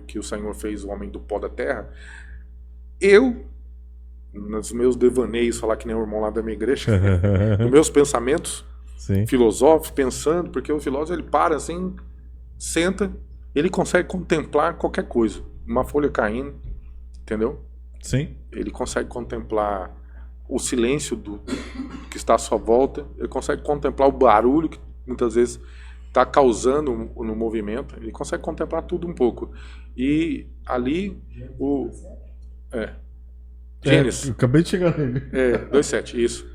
que o Senhor fez o homem do pó da terra, nos meus devaneios, falar que nem o irmão lá da minha igreja, nos meus pensamentos filosóficos, pensando, porque o filósofo ele para assim, senta, ele consegue contemplar qualquer coisa, uma folha caindo, entendeu? Sim. Ele consegue contemplar o silêncio que está à sua volta, ele consegue contemplar o barulho que muitas vezes está causando no movimento, ele consegue contemplar tudo um pouco. E ali Gênesis. Eu acabei de chegar nele. 2:7, isso.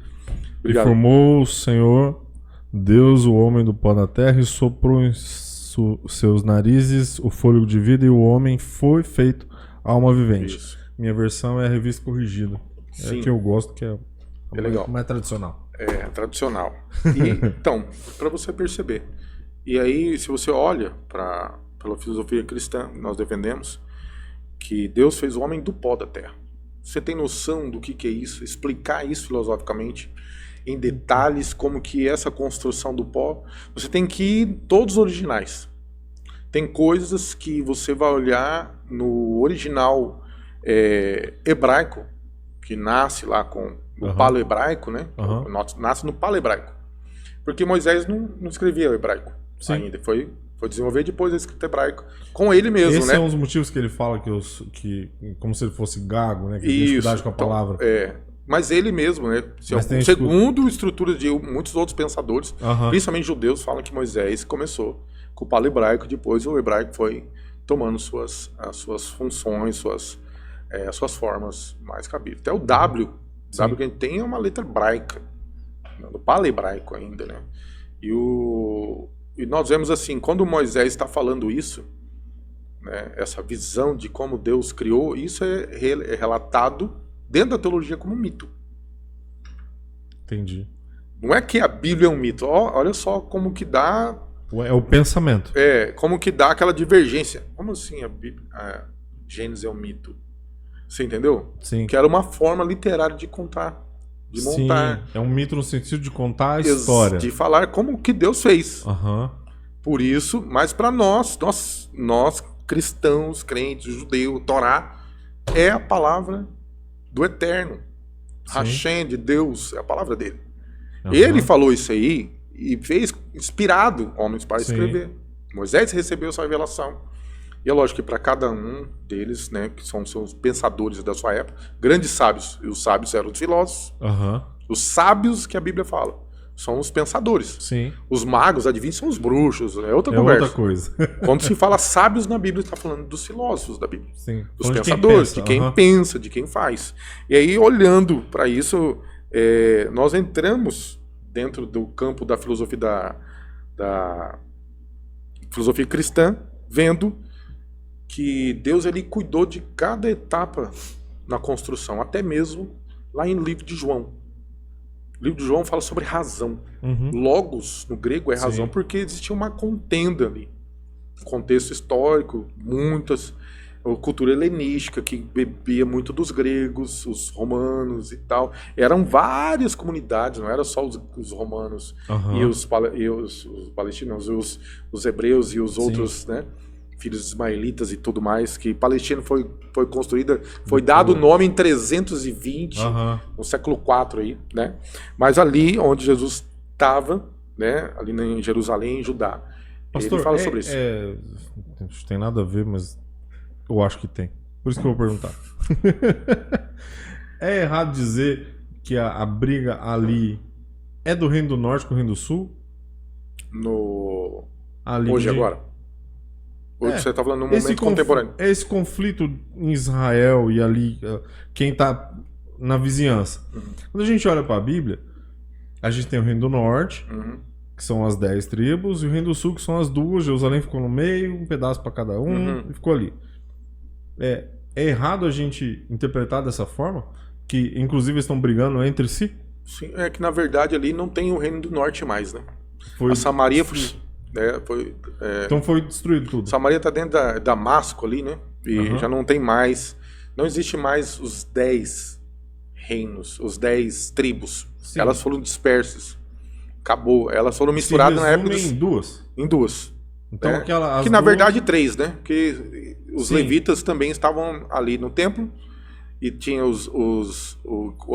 Obrigado. E formou o Senhor Deus o homem do pó da terra e soprou em seus narizes o fôlego de vida, e o homem foi feito alma vivente. Isso. Minha versão é a revista corrigida. Sim. É que eu gosto, que é legal. Mais tradicional. Tradicional. Então, para você perceber. E aí, se você olha pela filosofia cristã que nós defendemos, que Deus fez o homem do pó da terra. Você tem noção do que é isso? Explicar isso filosoficamente, em detalhes, como que é essa construção do pó. Você tem que ir todos os originais. Tem coisas que você vai olhar no original hebraico, que nasce lá com o palo-hebraico, né? Nasce no palo-hebraico. Porque Moisés não escrevia o hebraico ainda. Foi desenvolver depois a escrita hebraica com ele mesmo, Esse né? é um dos motivos que ele fala que como se ele fosse gago, né? Que tem dificuldade com a palavra. Mas ele mesmo, né? Segundo estruturas de muitos outros pensadores, principalmente judeus, falam que Moisés começou com o palo hebraico, depois o hebraico foi tomando as suas funções, as suas formas mais cabíveis. Até o W que a gente tem é uma letra hebraica, no palo hebraico ainda, né? E nós vemos assim, quando Moisés está falando isso, né, essa visão de como Deus criou, isso é relatado dentro da teologia como um mito. Entendi. Não é que a Bíblia é um mito. Olha só como que dá... É o pensamento. Como que dá aquela divergência. Como assim a Gênesis é um mito? Você entendeu? Sim. Que era uma forma literária de contar, de montar. Sim, é um mito no sentido de contar a história. De falar como que Deus fez. Por isso, mas para nós cristãos, crentes, judeus, Torá, é a palavra do Eterno. Hashem, de Deus, é a palavra dele. Ele falou isso aí e fez inspirado homens para escrever. Moisés recebeu essa revelação. E é lógico que para cada um deles, né, que são os pensadores da sua época, grandes sábios, e os sábios eram os filósofos, os sábios que a Bíblia fala, são os pensadores. Sim. Os magos, adivinhos, são os bruxos, é outra É conversa. outra coisa. Quando se fala sábios na Bíblia, está falando dos filósofos da Bíblia. Sim. Dos pensadores, de quem pensa, de quem faz. E aí, olhando para isso, nós entramos dentro do campo da filosofia da filosofia cristã, vendo que Deus ele cuidou de cada etapa na construção, até mesmo lá em livro de João. O livro de João fala sobre razão. Logos, no grego, é razão, porque existia uma contenda ali. Contexto histórico, muitas... cultura helenística, que bebia muito dos gregos, os romanos e tal. Eram várias comunidades, não era só os romanos e os palestinos, os hebreus e os outros, né? Filhos ismaelitas e tudo mais, que Palestina foi construída, foi dado o nome em 320, no século IV aí, né? Mas ali onde Jesus estava, né? Ali em Jerusalém, em Judá. Pastor, ele fala sobre isso. Não tem nada a ver, mas eu acho que tem. Por isso que eu vou perguntar. É errado dizer que a briga ali é do Reino do Norte com o Reino do Sul? Hoje, agora? Hoje você está falando num momento contemporâneo. Esse conflito em Israel e ali, quem está na vizinhança. Quando a gente olha para a Bíblia, a gente tem o Reino do Norte, que são as 10 tribos, e o Reino do Sul, que são as duas. Jerusalém ficou no meio, um pedaço para cada um, e ficou ali. É errado a gente interpretar dessa forma? Que inclusive estão brigando entre si? Sim, é que na verdade ali não tem o Reino do Norte mais, né? A Samaria foi... então foi destruído tudo. Samaria está dentro da Damasco ali, né? E já não tem mais... Não existe mais os 10 reinos, os 10 tribos. Sim. Elas foram dispersas. Acabou. Elas foram misturadas na época... em duas? Em duas. Então, que na verdade 3, né? Porque os levitas também estavam ali no templo. E tinha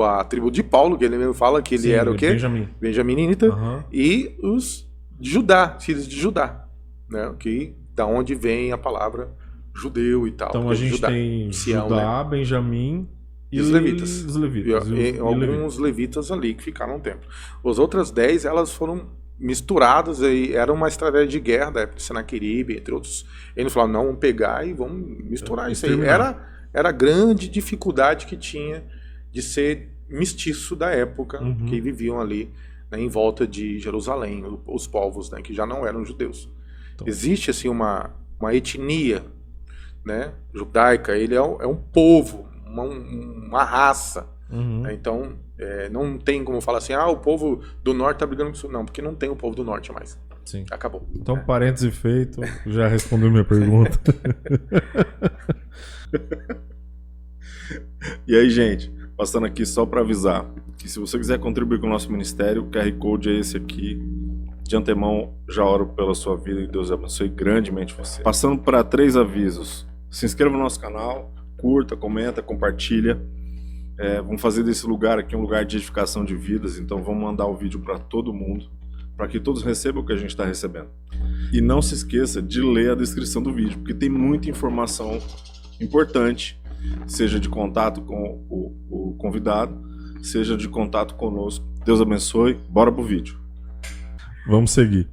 a tribo de Paulo, que ele mesmo fala que ele era o quê? Benjaminita. E os de Judá, filhos de Judá, né? Que da onde vem a palavra judeu e tal. Então a gente tem Sião, Judá, né? Benjamim e os levitas. E alguns levitas ali que ficaram no templo. As outras 10, elas foram misturadas, e era uma estratégia de guerra da época de Senaqueribe, entre outros. Eles falaram, não, vamos pegar e vamos misturar isso aí. Era a grande dificuldade que tinha de ser mestiço da época, que viviam ali, né, em volta de Jerusalém, os povos, né, que já não eram judeus. Então, existe assim uma etnia, né, judaica, ele é um povo, uma raça. Né, então não tem como falar assim, o povo do norte está brigando com o sul. Não, porque não tem o povo do norte mais. Sim. Acabou. Então, parêntese feito, já respondeu minha pergunta. E aí, gente, passando aqui só para avisar que se você quiser contribuir com o nosso ministério, o QR Code é esse aqui. De antemão, já oro pela sua vida e Deus abençoe grandemente você. Passando para 3 avisos. Se inscreva no nosso canal, curta, comenta, compartilha. Vamos fazer desse lugar aqui um lugar de edificação de vidas, então vamos mandar o vídeo para todo mundo, para que todos recebam o que a gente está recebendo. E não se esqueça de ler a descrição do vídeo, porque tem muita informação importante, seja de contato com o convidado, seja de contato conosco. Deus abençoe, bora pro vídeo. Vamos seguir.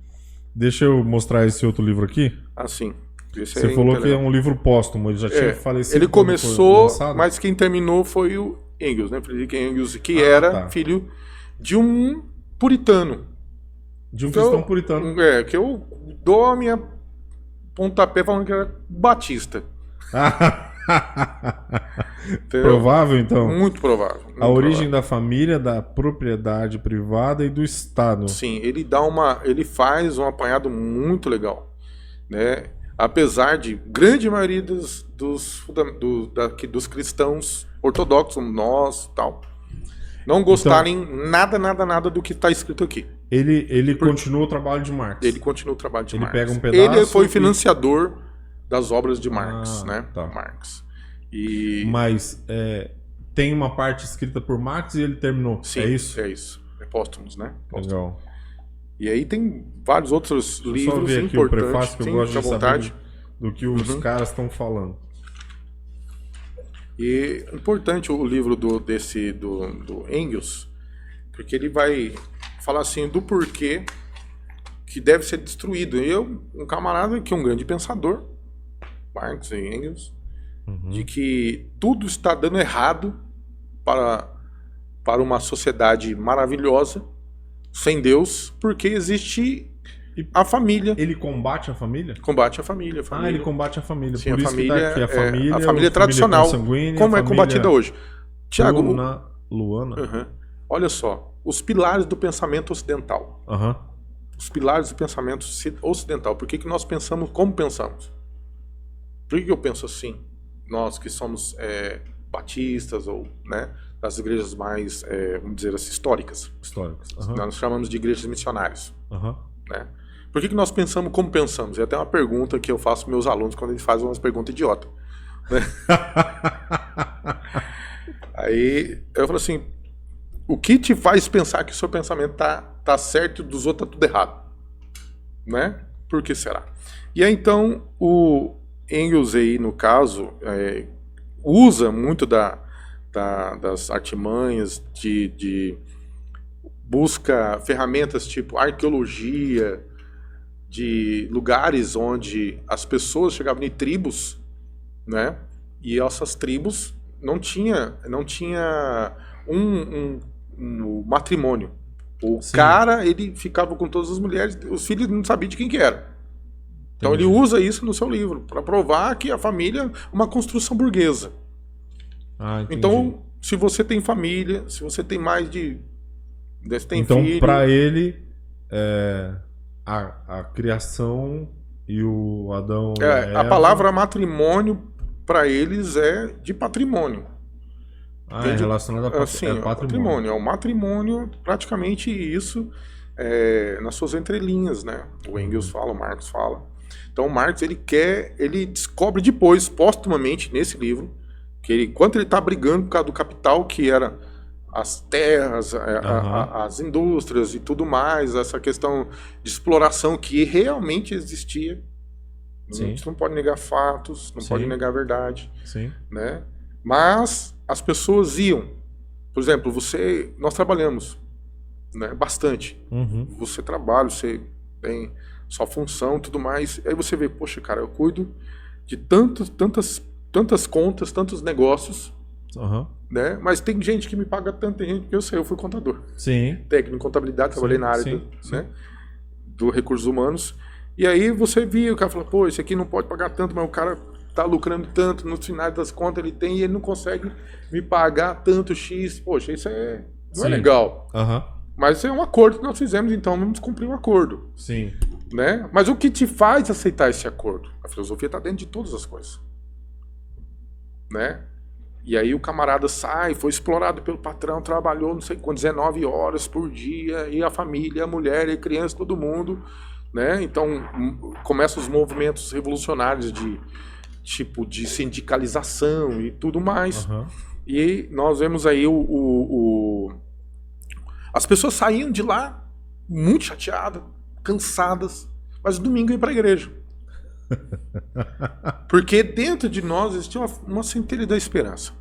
Deixa eu mostrar esse outro livro aqui. Sim. Você falou que é um livro póstumo, ele já tinha falecido. Ele começou, mas quem terminou foi o Engels, né? Friedrich Engels, que era filho de um puritano. De um cristão puritano. Que eu dou a minha pontapé falando que era batista. Provável, então? Muito provável. A origem da família, da propriedade privada e do Estado. Sim, ele faz um apanhado muito legal, né? Apesar de grande maioria dos cristãos ortodoxos, nós tal, não gostarem nada do que está escrito aqui. Ele continua o trabalho de Marx. Ele continua o trabalho de Marx. Ele pega um pedaço. Ele foi financiador das obras de Marx, né? Tá. Marx. Mas tem uma parte escrita por Marx e ele terminou. Sim, é isso? É isso. É póstumos, né? Póstumos. Legal. E aí tem vários outros livros ver aqui importantes. o prefácio que eu gosto de saber do que os caras estão falando. E é importante o livro do Engels, porque ele vai falar assim do porquê que deve ser destruído. Um camarada que é um grande pensador, Marx e Engels, de que tudo está dando errado para uma sociedade maravilhosa, sem Deus, porque existe a família. Ele combate a família? Combate a família. Ah, ele combate a família. Sim, por a isso família, que tá aqui. A família tradicional, como é combatida hoje. Tiago, Luana. Olha só, os pilares do pensamento ocidental. Os pilares do pensamento ocidental. Por que nós pensamos como pensamos? Por que eu penso assim? Nós que somos batistas ou, né, das igrejas mais, vamos dizer assim, históricas. Nós chamamos de igrejas missionárias. Né? Por que nós pensamos como pensamos? É até uma pergunta que eu faço para meus alunos quando eles fazem umas perguntas idiotas. Né? Aí eu falo assim, o que te faz pensar que o seu pensamento tá certo e dos outros tá tudo errado? Né? Por que será? E aí então o Engels aí, no caso, usa muito das artimanhas de busca ferramentas tipo arqueologia, de lugares onde as pessoas chegavam em tribos, né? E essas tribos não tinha um matrimônio. O cara, ele ficava com todas as mulheres, os filhos não sabiam de quem que era. Então ele usa isso no seu livro, para provar que a família é uma construção burguesa. Então, se você tem família, se você tem mais de... Você tem então, filho... para ele, a criação e o Adão... a palavra matrimônio, para eles, é de patrimônio. É relacionado a patrimônio. É o matrimônio, praticamente isso, nas suas entrelinhas, né? O Engels fala, o Marx fala. Então o Marx, ele descobre depois, póstumamente, nesse livro, que enquanto ele está brigando por causa do capital, que era as terras, as indústrias e tudo mais, essa questão de exploração que realmente existia. Sim. A gente não pode negar fatos, não pode negar a verdade. Sim. Né? Mas as pessoas iam. Por exemplo, nós trabalhamos, né, bastante. Você trabalha, você tem sua função e tudo mais. Aí você vê, poxa, cara, eu cuido de tantas contas, tantos negócios, né? Mas tem gente que me paga tanto, tem gente que eu fui contador. Sim. Técnico em contabilidade, trabalhei na área né, do recursos humanos. E aí você via, o cara fala, pô, esse aqui não pode pagar tanto, mas o cara tá lucrando tanto, no final das contas ele tem e ele não consegue me pagar tanto X. Poxa, isso não é legal. Mas é um acordo que nós fizemos, então vamos cumprir um acordo. Sim. Né? Mas o que te faz aceitar esse acordo? A filosofia está dentro de todas as coisas. Né? E aí o camarada sai, foi explorado pelo patrão, trabalhou não sei quanto, 19 horas por dia, e a família, a mulher, e a criança, todo mundo. Né? Então começam os movimentos revolucionários de sindicalização e tudo mais. E nós vemos aí as pessoas saíam de lá muito chateadas, cansadas, mas domingo iam para a igreja. Porque dentro de nós existe uma centelha da esperança.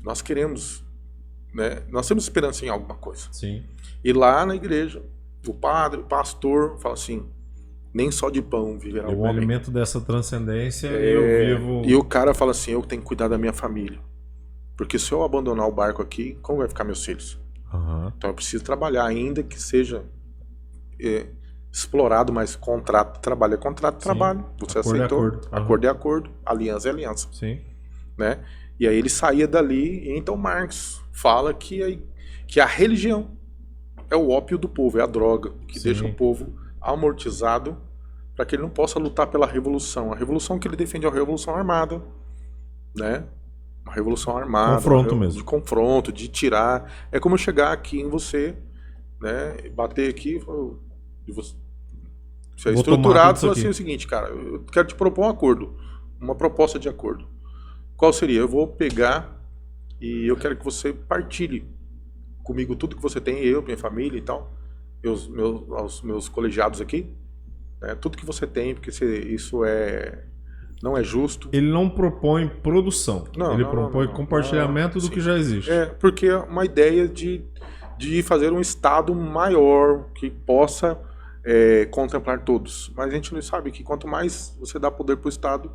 Nós queremos, né? Nós temos esperança em alguma coisa. Sim. E lá na igreja, o padre, o pastor, fala assim, nem só de pão viverá o homem. O alimento dessa transcendência eu vivo... E o cara fala assim, eu tenho que cuidar da minha família. Porque se eu abandonar o barco aqui, como vai ficar meus filhos? Então eu preciso trabalhar, ainda que seja explorado, mas contrato de trabalho é contrato de trabalho. Você acordo aceitou, acordo é acordo, aliança é aliança. Sim. Né? E aí ele saía dali, e então Marx fala que a religião é o ópio do povo, é a droga, que deixa o povo amortizado para que ele não possa lutar pela revolução. A revolução que ele defende é a revolução armada, né? Uma revolução armada. Confronto mesmo. De confronto, de tirar. É como eu chegar aqui em você, né? Bater aqui e você é estruturado e falar assim, é o seguinte, cara, eu quero te propor um acordo, uma proposta de acordo. Qual seria? Eu vou pegar e eu quero que você partilhe comigo tudo que você tem, eu, minha família e tal, os meus colegiados aqui, né? Tudo que você tem, porque isso não é justo. Ele não propõe produção. Ele propõe compartilhamento do que já existe. Porque é uma ideia de fazer um Estado maior que possa contemplar todos. Mas a gente não sabe que quanto mais você dá poder para o Estado,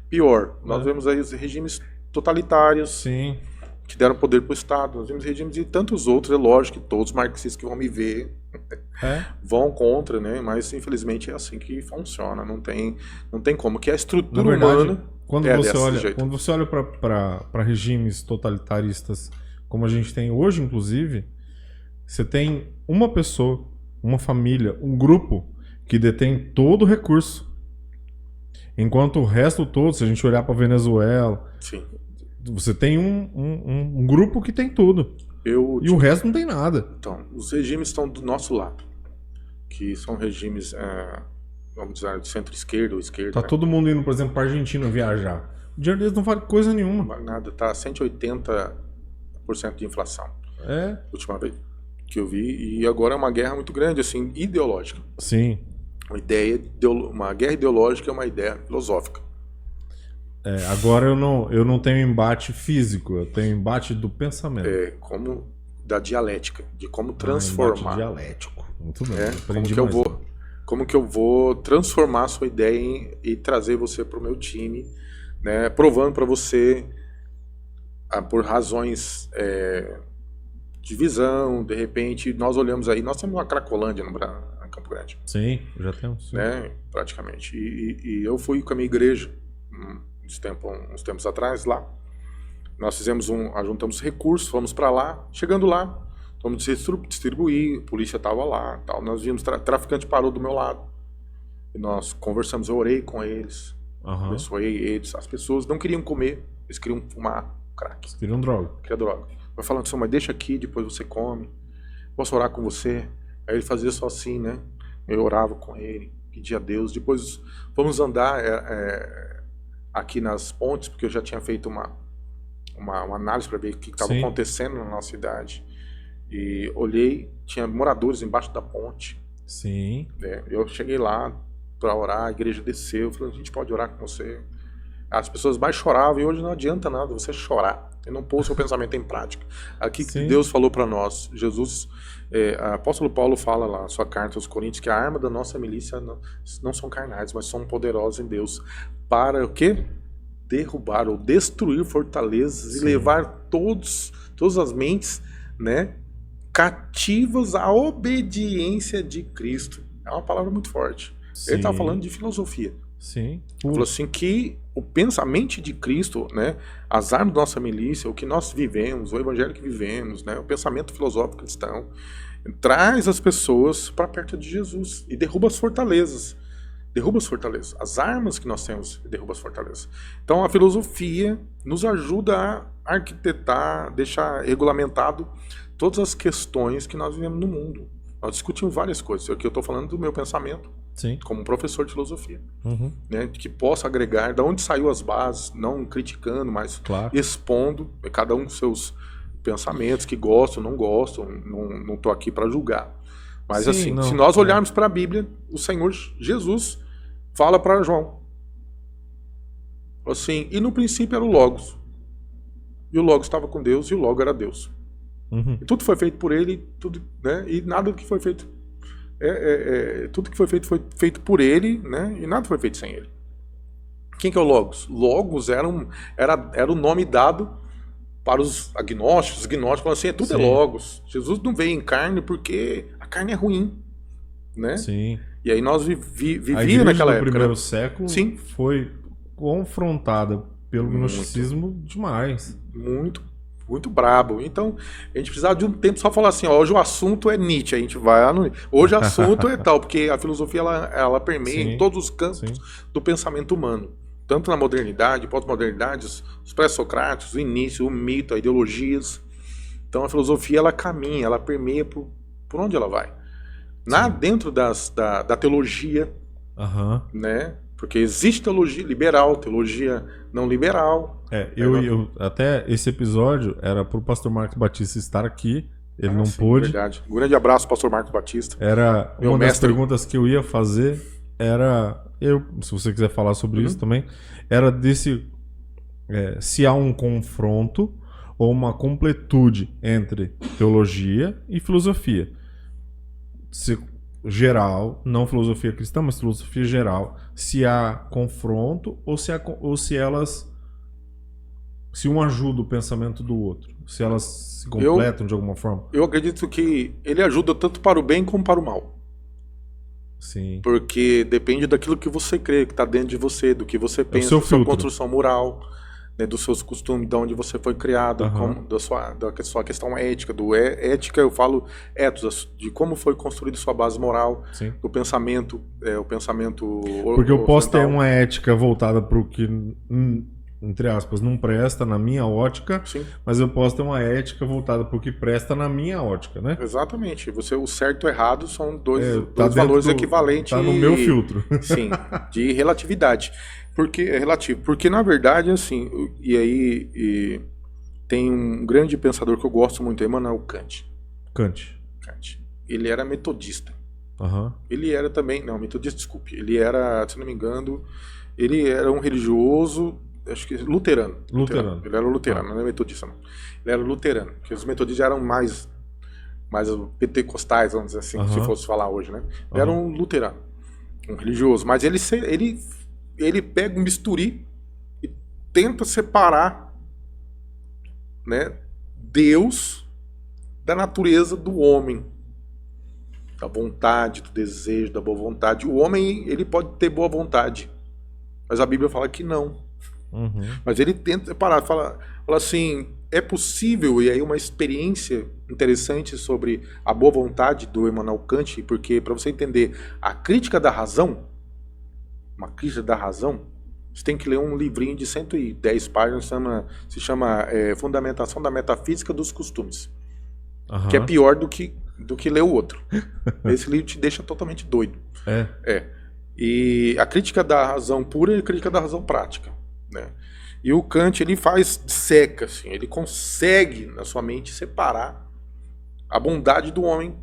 pior. Nós vemos aí os regimes totalitários. Sim. Que deram poder para o Estado. Nós vemos regimes de tantos outros. É lógico que todos os marxistas que vão me ver vão contra, né? Mas infelizmente é assim que funciona. Não tem como. Que a estrutura humana quando você olha para regimes totalitaristas como a gente tem hoje, inclusive, você tem uma pessoa, uma família, um grupo que detém todo o recurso. Enquanto o resto todo, se a gente olhar para Venezuela, sim, você tem um grupo que tem tudo. E o resto não tem nada. Então, os regimes estão do nosso lado. Que são regimes, vamos dizer, de centro-esquerda ou esquerda. Tá todo mundo indo, por exemplo, para a Argentina viajar. O dinheiro deles não vale coisa nenhuma. Não vale nada. Tá 180% de inflação. Última vez que eu vi. E agora é uma guerra muito grande, assim, ideológica. Sim. Uma guerra ideológica é uma ideia filosófica. Agora eu não tenho embate físico, eu tenho embate do pensamento. Como da dialética, de como transformar. Embate dialético. Muito bem. Como que eu vou transformar a sua ideia e trazer você para o meu time, né? Provando para você, por razões de visão, de repente, nós olhamos aí, nós temos uma Cracolândia no Campo Grande. Sim, já temos. Sim. Né? Praticamente. E eu fui com a minha igreja uns tempos atrás lá. Nós juntamos recursos, fomos para lá. Chegando lá, fomos distribuir, a polícia estava lá, tal. Nós vimos, traficante parou do meu lado. E nós conversamos, eu orei com eles, abençoei eles. As pessoas não queriam comer, eles queriam fumar crack. Eles queriam droga. Queriam droga. Eu falando assim, mas deixa aqui, depois você come. Posso orar com você? Aí ele fazia só assim, né? Eu orava com ele, pedia a Deus. Depois fomos andar aqui nas pontes, porque eu já tinha feito uma análise para ver o que estava acontecendo na nossa cidade. E olhei, tinha moradores embaixo da ponte. Sim. Eu cheguei lá para orar, a igreja desceu, falei, a gente pode orar com você. As pessoas mais choravam, e hoje não adianta nada você chorar e não pôr o seu pensamento em prática. Aqui que Deus falou para nós, Jesus, apóstolo Paulo fala lá na sua carta aos Coríntios que a arma da nossa milícia não são carnais, mas são poderosos em Deus. Para o quê? Derrubar ou destruir fortalezas e levar todas as mentes, né, cativas à obediência de Cristo. É uma palavra muito forte. Ele estava falando de filosofia. Sim. Ele falou assim que o pensamento de Cristo, né, as armas da nossa milícia, o que nós vivemos, o evangelho que vivemos, né, o pensamento filosófico cristão, traz as pessoas para perto de Jesus e derruba as fortalezas. Derruba as fortalezas. As armas que nós temos derruba as fortalezas. Então a filosofia nos ajuda a arquitetar, deixar regulamentado todas as questões que nós vivemos no mundo. Nós discutimos várias coisas. Aqui eu estou falando do meu pensamento. Sim. Como professor de filosofia, né, que possa agregar de onde saiu as bases, não criticando, mas expondo cada um dos seus pensamentos, que gostam, não gostam, não estou aqui para julgar. Mas se nós olharmos para a Bíblia, o Senhor Jesus fala para João, assim, e no princípio era o Logos, e o Logos estava com Deus, e o Logos era Deus. E tudo foi feito por ele, tudo, né, e nada que foi feito tudo que foi feito por ele, né? E nada foi feito sem ele. Quem que é o Logos? Logos era o nome dado para os agnósticos. Os agnósticos falam assim, tudo é Logos. Jesus não veio em carne porque a carne é ruim, né? Sim. E aí nós vivíamos naquela época. O primeiro século foi confrontada pelo gnosticismo demais. Muito brabo. Então, a gente precisava de um tempo só falar assim, ó, hoje o assunto é Nietzsche, a gente vai hoje o assunto é tal, porque a filosofia ela permeia em todos os campos do pensamento humano, tanto na modernidade, pós-modernidade, os pré-socráticos, o início, o mito, as ideologias. Então a filosofia ela caminha, ela permeia por onde ela vai. Dentro da teologia, né? Porque existe teologia liberal, teologia não liberal. Até esse episódio era pro pastor Marcos Batista estar aqui. Ele não pôde. Verdade. Um grande abraço, pastor Marcos Batista. Era uma das perguntas que eu ia fazer. se você quiser falar sobre isso também, era desse, se há um confronto ou uma completude entre teologia e filosofia. Geral, não filosofia cristã, mas filosofia geral, se há confronto ou se elas, se um ajuda o pensamento do outro, se elas se completam de alguma forma. Eu acredito que ele ajuda tanto para o bem como para o mal. Sim. Porque depende daquilo que você crê, que está dentro de você, do que você pensa, da sua construção moral, né, dos seus costumes, de onde você foi criado, da sua questão ética. Ética, eu falo ethos, de como foi construída sua base moral, Sim. do pensamento, o pensamento. Porque eu posso ter uma ética voltada para o que, entre aspas, não presta na minha ótica, Sim. mas eu posso ter uma ética voltada para o que presta na minha ótica, né? Exatamente. O certo e o errado são dois valores equivalentes. Tá no meu filtro. Sim, de relatividade. Porque é relativo. Porque, na verdade, assim, tem um grande pensador que eu gosto muito, Immanuel Kant. Kant. Ele era metodista. Uhum. Ele era também... Não, metodista, desculpe. Ele era, se não me engano, ele era um religioso... Acho que luterano. Ele era luterano, não é metodista, não. Ele era luterano, porque os metodistas eram mais pentecostais, vamos dizer assim, se fosse falar hoje, né? Ele era um luterano, um religioso, mas ele pega um bisturi e tenta separar, né, Deus da natureza do homem, da vontade, do desejo, da boa vontade. O homem, ele pode ter boa vontade, mas a Bíblia fala que não. Mas ele tenta separar, fala assim, é possível, e aí uma experiência interessante sobre a boa vontade do Immanuel Kant, porque para você entender a crítica da razão, você tem que ler um livrinho de 110 páginas, se chama Fundamentação da Metafísica dos Costumes, que é pior do que ler o outro. Esse livro te deixa totalmente doido. E a crítica da razão pura e a crítica da razão prática. Né? E o Kant, ele seca, assim, ele consegue na sua mente separar a bondade do homem,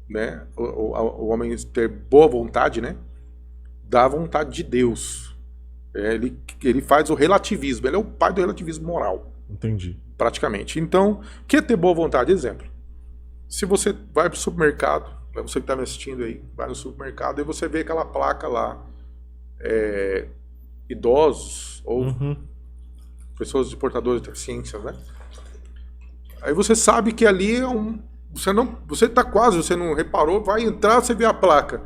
né? O homem ter boa vontade, né? Da vontade de Deus. Ele faz o relativismo, ele é o pai do relativismo moral. Entendi. Praticamente. Então, o que é ter boa vontade? Exemplo. Se você vai para o supermercado, você que está me assistindo aí, vai no supermercado e você vê aquela placa lá, idosos ou pessoas de portadores de deficiências, né? Aí você sabe que ali é você tá quase, você não reparou, vai entrar, você vê a placa.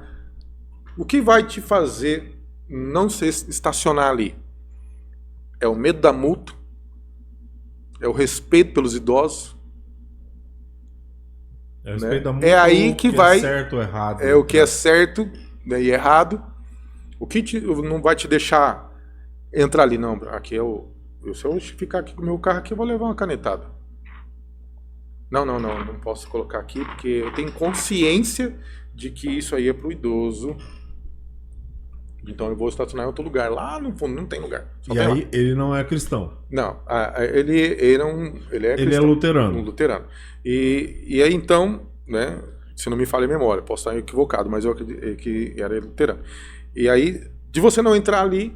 O que vai te fazer não se estacionar ali? É o medo da multa? É o respeito pelos idosos? É o respeito da multa, é aí que vai é certo ou errado. É o que é certo, né, e errado. O que não vai te deixar entrar ali, não. Aqui se eu ficar aqui com o meu carro aqui, eu vou levar uma canetada. Não posso colocar aqui, porque eu tenho consciência de que isso aí é pro idoso. Então eu vou estacionar em outro lugar. Lá no fundo não tem lugar. E aí ele não é cristão. Não, ele é cristão, é luterano. Um luterano. E aí então, né, se não me falha a memória, posso estar equivocado, mas eu acredito que era luterano. E aí, de você não entrar ali,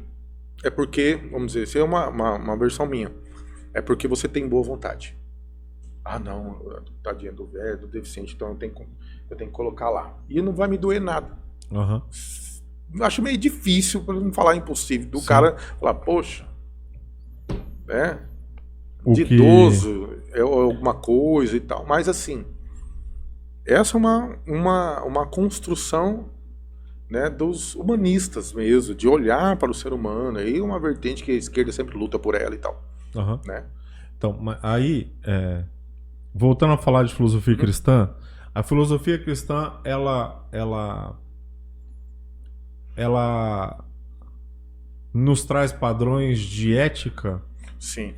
é porque, vamos dizer, isso é uma versão minha, é porque você tem boa vontade. Ah, não, tadinha do velho, do deficiente, então eu tenho que colocar lá. E não vai me doer nada. Acho meio difícil, para não falar impossível, do cara falar, poxa, né? Idoso, é alguma coisa e tal. Mas assim, essa é uma construção, né, dos humanistas mesmo, de olhar para o ser humano, e uma vertente que a esquerda sempre luta por ela e tal. Né? Então, aí, voltando a falar de filosofia cristã, a filosofia cristã, ela nos traz padrões de ética? Sim.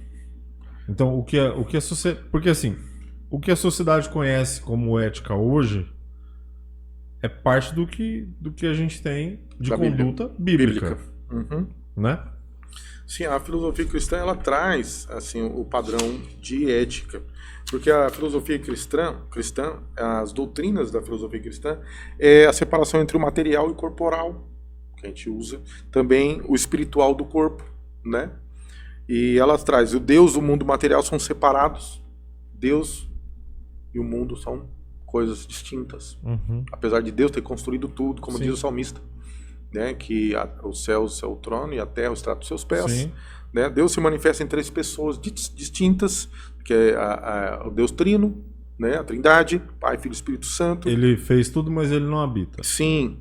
Então, porque assim, o que a sociedade conhece como ética hoje é parte do que a gente tem de conduta bíblica. Né? Sim, a filosofia cristã, ela traz assim, o padrão de ética. Porque a filosofia cristã, as doutrinas da filosofia cristã, é a separação entre o material e o corporal. que a gente usa, também o espiritual do corpo, né? E ela traz o Deus e o mundo material são separados. Deus e o mundo são coisas distintas. Apesar de Deus ter construído tudo, como diz o salmista, né? Que os céus é o trono e a terra o estrado dos seus pés. Né? Deus se manifesta em 3 pessoas distintas, que é o Deus Trino, né? A Trindade, Pai, Filho e Espírito Santo. Ele fez tudo, mas ele não habita. Sim,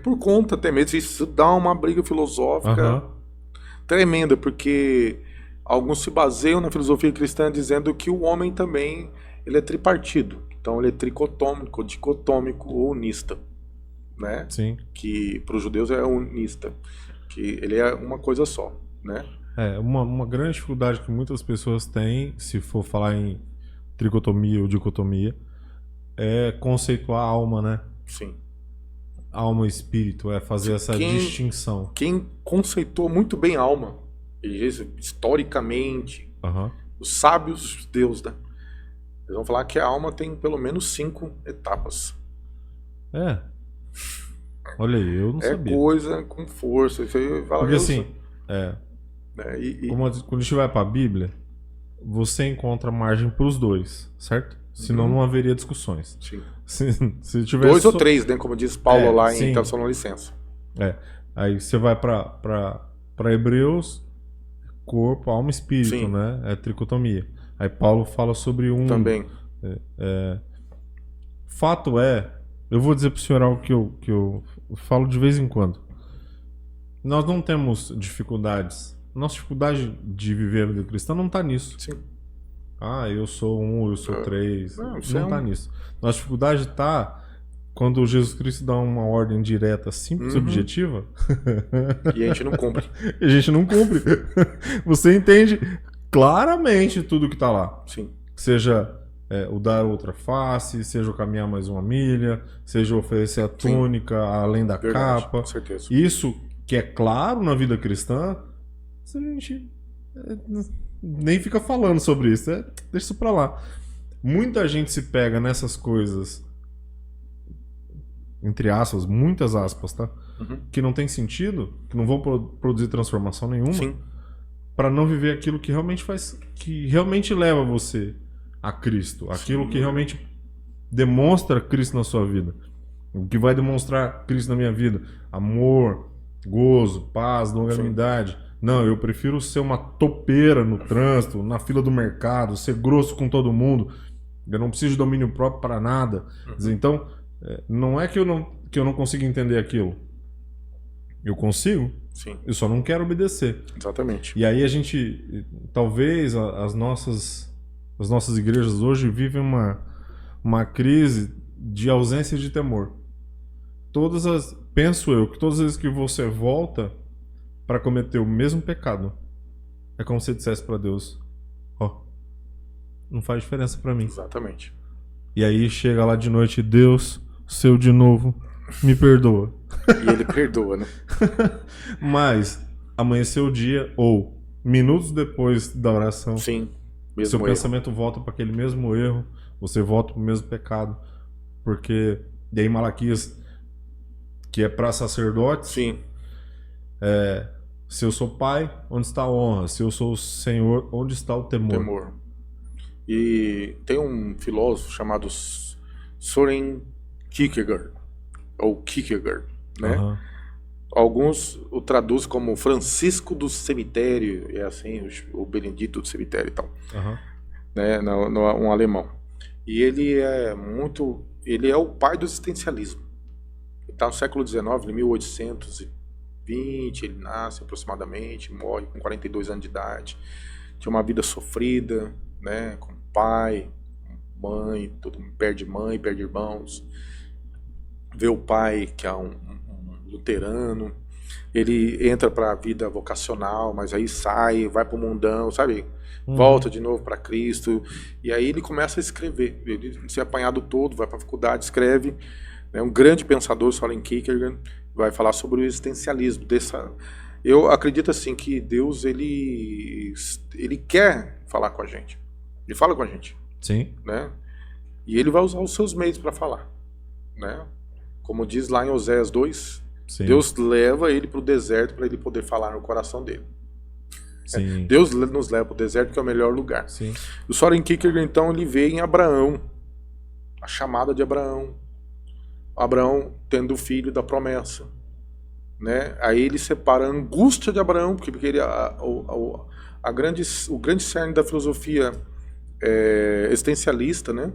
por conta até mesmo, isso dá uma briga filosófica tremenda, porque alguns se baseiam na filosofia cristã dizendo que o homem também ele é tripartido. Então ele é tricotômico, dicotômico ou unista, né? Sim. Que para os judeus é unista, que ele é uma coisa só, né? Uma grande dificuldade que muitas pessoas têm, se for falar em tricotomia ou dicotomia, é conceituar a alma, né? Sim. Alma e espírito, fazer essa distinção. Quem conceitou muito bem a alma, historicamente, os sábios Deus, né? Eles vão falar que a alma tem pelo menos 5 etapas. Olha aí, eu não sabia. É coisa com força. Você fala, porque assim, quando a gente vai para a Bíblia, você encontra margem para os dois, certo? Senão não haveria discussões. Sim. Se tivesse 2 ou 3, né? Como diz Paulo lá em Tessalonicenses. Aí você vai para Hebreus, corpo, alma e espírito, né? É tricotomia. Aí Paulo fala sobre um... Também. Fato eu vou dizer para o senhor algo que eu falo de vez em quando. Nós não temos dificuldades. Nossa dificuldade de viver a vida cristã não está nisso. Sim. Eu sou 1, eu sou 3. Não está nisso. Nossa dificuldade está quando Jesus Cristo dá uma ordem direta, simples e objetiva. E a gente não cumpre. A gente não cumpre. Você entende claramente tudo que está lá. Sim. Seja o dar outra face, seja o caminhar mais uma milha, seja oferecer a túnica além da capa. Com certeza. Isso que é claro na vida cristã, a gente nem fica falando sobre isso. Deixa isso pra lá. Muita gente se pega nessas coisas, entre aspas, muitas aspas, tá? Que não tem sentido, que não vão produzir transformação nenhuma. Sim. Para não viver aquilo que realmente que realmente leva você a Cristo, aquilo que realmente demonstra Cristo na sua vida, o que vai demonstrar Cristo na minha vida, amor, gozo, paz, longanimidade. Não, eu prefiro ser uma topeira no trânsito, na fila do mercado, ser grosso com todo mundo. Eu não preciso de domínio próprio para nada. Então, não é que eu não consigo entender aquilo. Eu consigo. Sim. Eu só não quero obedecer. Exatamente. E aí a gente, talvez as nossas igrejas hoje vivem uma crise de ausência de temor. Penso eu que todas as vezes que você volta para cometer o mesmo pecado, é como se você dissesse para Deus: não faz diferença para mim. Exatamente. E aí chega lá de noite: Deus, seu de novo, me perdoa. E ele perdoa, né? Mas amanheceu o dia, ou minutos depois da oração, sim, seu pensamento volta para aquele mesmo erro, você volta para o mesmo pecado. Porque daí Malaquias, que é para sacerdotes, sim. Se eu sou pai, onde está a honra? Se eu sou o Senhor, onde está o temor? E tem um filósofo chamado Soren Kierkegaard, ou Kierkegaard, né? Alguns o traduzem como Francisco do Cemitério, é assim, o Benedito do Cemitério e tal, né? Um alemão. E ele é o pai do existencialismo. Ele está no século XIX, em 1820, ele nasce aproximadamente, morre com 42 anos de idade, tinha uma vida sofrida, né? Com pai, mãe, todo mundo perde irmãos, vê o pai que é um luterano, ele entra para a vida vocacional, mas aí sai, vai para o mundão, sabe? Volta de novo para Cristo, e aí ele começa a escrever, ele se é apanhado todo, vai para a faculdade, escreve, né? Um grande pensador, Soren Kierkegaard, vai falar sobre o existencialismo. Eu acredito assim que Deus ele quer falar com a gente, ele fala com a gente. Sim. Né? E ele vai usar os seus meios para falar, né? Como diz lá em Oséias 2, Sim. Deus leva ele para o deserto para ele poder falar no coração dele. Sim. Deus nos leva para o deserto, que é o melhor lugar. Sim. O Soren Kierkegaard, então, ele vê em Abraão, a chamada de Abraão. Abraão tendo o filho da promessa. Né? Aí ele separa a angústia de Abraão, porque ele, o grande cerne da filosofia existencialista, né?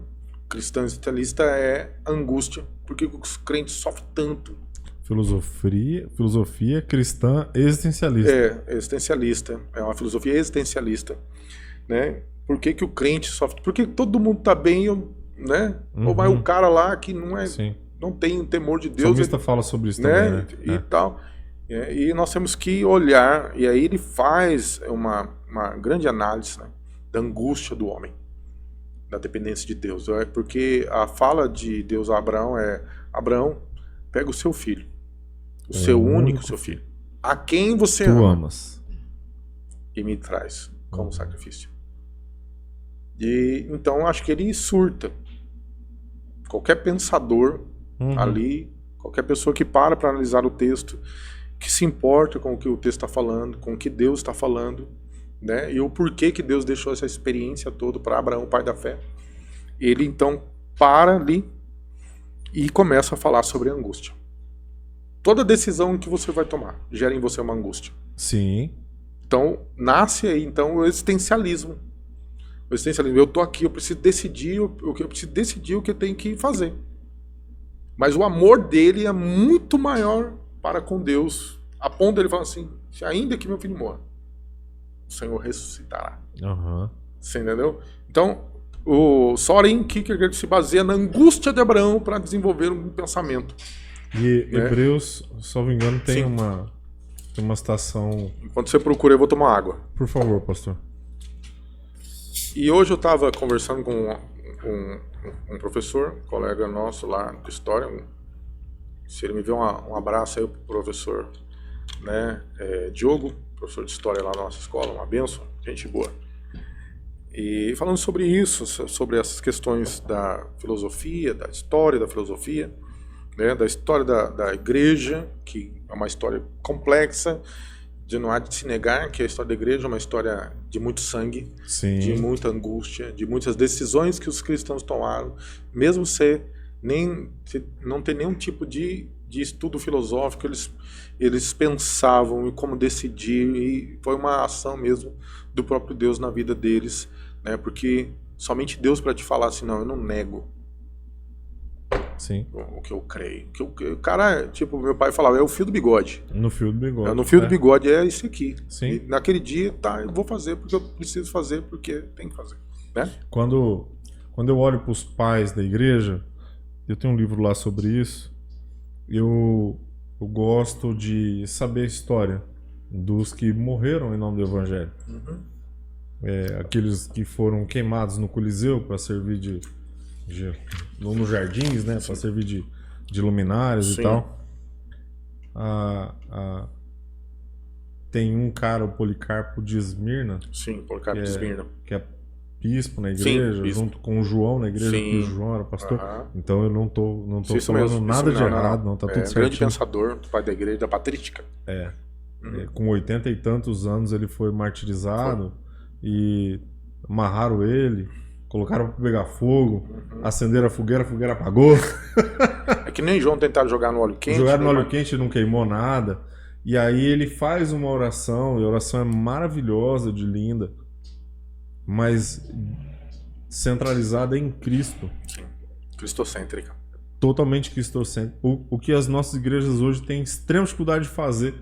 Cristã existencialista é a angústia. Por que os crentes sofrem tanto? Filosofia cristã existencialista. Existencialista. É uma filosofia existencialista. Né? Por que o crente sofre? Porque todo mundo está bem, né? Ou vai o cara lá que não é... Sim. Não tem temor de Deus. O salmista fala sobre isso também, né? E tal. E nós temos que olhar, e aí ele faz uma grande análise, né, da angústia do homem, da dependência de Deus. Porque a fala de Deus a Abraão é: Abraão, pega o seu filho, o seu único seu filho, a quem você amas, e me traz como sacrifício. E então acho que ele surta. Qualquer pensador ali, qualquer pessoa que para analisar o texto, que se importa com o que o texto está falando, com o que Deus está falando, né? E o porquê que Deus deixou essa experiência toda para Abraão, pai da fé. Ele então para ali e começa a falar sobre a angústia. Toda decisão que você vai tomar gera em você uma angústia. Sim. Então nasce aí então o existencialismo. O existencialismo, eu tô aqui, eu preciso decidir o que eu tenho que fazer. Mas o amor dele é muito maior para com Deus, a ponto de ele falar assim: ainda que meu filho morra, o Senhor ressuscitará. Você entendeu? Então, o Soren Kierkegaard se baseia na angústia de Abraão para desenvolver um pensamento. E Hebreus, se não me engano, tem uma citação... Enquanto você procura, eu vou tomar água. Por favor, pastor. E hoje eu estava conversando com um professor, um colega nosso lá de história. Se ele me vê, um abraço aí pro professor, né, Diogo, professor de história lá na nossa escola, uma bênção, gente boa. E falando sobre isso, sobre essas questões da filosofia, da história da filosofia, né, da história da igreja, que é uma história complexa, não há de se negar que a história da igreja é uma história de muito sangue, Sim. de muita angústia, de muitas decisões que os cristãos tomaram, mesmo se não ter nenhum tipo de estudo filosófico, eles pensavam em como decidir, e foi uma ação mesmo do próprio Deus na vida deles, né? Porque somente Deus para te falar assim: não, eu não nego. Sim. O que eu creio. O cara, tipo, meu pai falava, é o fio do bigode. No fio do bigode. No fio do bigode é isso aqui. Sim. E naquele dia, tá, eu vou fazer porque eu preciso fazer, porque tem que fazer. Né? Quando eu olho para os pais da igreja, eu tenho um livro lá sobre isso, eu gosto de saber a história dos que morreram em nome do Evangelho. Aqueles que foram queimados no Coliseu para servir nos jardins, né, para servir de luminárias. Sim. E tal. Tem um cara, o Policarpo de Esmirna. Sim, Policarpo de Esmirna. Que é bispo na igreja. Sim, bispo. Junto com o João na igreja, porque o João era pastor. Então eu não tô falando nada de errado, não, tá tudo certo. Grande pensador, do pai da igreja, da patrística. Com 80 e tantos anos ele foi martirizado e amarraram ele, colocaram para pegar fogo, acenderam a fogueira apagou. É que nem João tentaram jogar no óleo quente. Jogaram no óleo quente e não queimou nada. E aí ele faz uma oração, e a oração é maravilhosa, de linda, mas centralizada em Cristo. Sim, cristocêntrica. Totalmente cristocêntrica. O que as nossas igrejas hoje têm extrema dificuldade de fazer.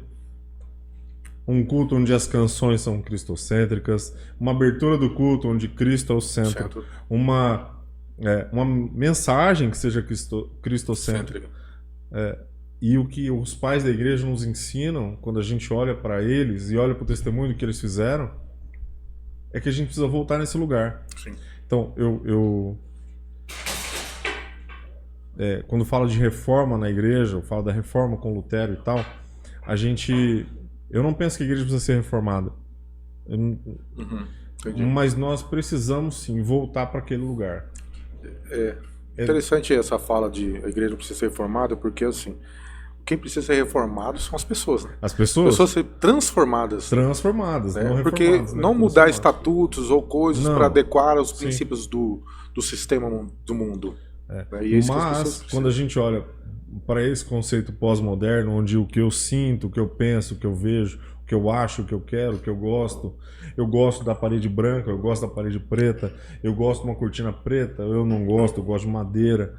Um culto onde as canções são cristocêntricas, uma abertura do culto onde Cristo é o centro. Uma mensagem que seja cristocêntrica. E o que os pais da igreja nos ensinam, quando a gente olha para eles e olha para o testemunho que eles fizeram, é que a gente precisa voltar nesse lugar. Sim. Então, quando falo de reforma na igreja, eu falo da reforma com Lutero e tal, eu não penso que a igreja precisa ser reformada. Mas nós precisamos sim voltar para aquele lugar. É interessante essa fala de a igreja precisa ser reformada, porque assim, quem precisa ser reformado são as pessoas, né? As pessoas? Pessoas ser transformadas. Transformadas, né? não Porque reformadas, né? não mudar estatutos ou coisas Não. para adequar aos Sim. princípios do sistema do mundo. É. E é isso que as Mas, pessoas quando a gente olha para esse conceito pós-moderno, onde o que eu sinto, o que eu penso, o que eu vejo, o que eu acho, o que eu quero, o que eu gosto da parede branca, eu gosto da parede preta, eu gosto de uma cortina preta, eu não gosto, eu gosto de madeira.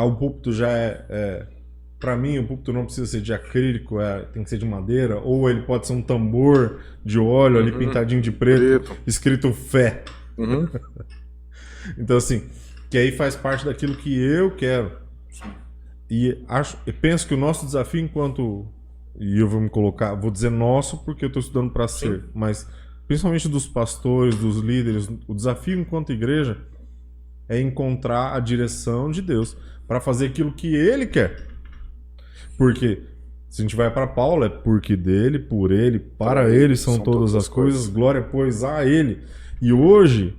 O púlpito já para mim, o púlpito não precisa ser de acrílico, tem que ser de madeira, ou ele pode ser um tambor de óleo ali pintadinho de preto, escrito fé. Uhum. Então, assim, que aí faz parte daquilo que eu quero. E penso que o nosso desafio enquanto... E eu vou dizer nosso porque eu estou estudando para ser, mas principalmente dos pastores, dos líderes, o desafio enquanto igreja é encontrar a direção de Deus para fazer aquilo que Ele quer. Porque se a gente vai para Paulo, é porque dele, por ele, para ele são todas as coisas, glória pois a Ele. E hoje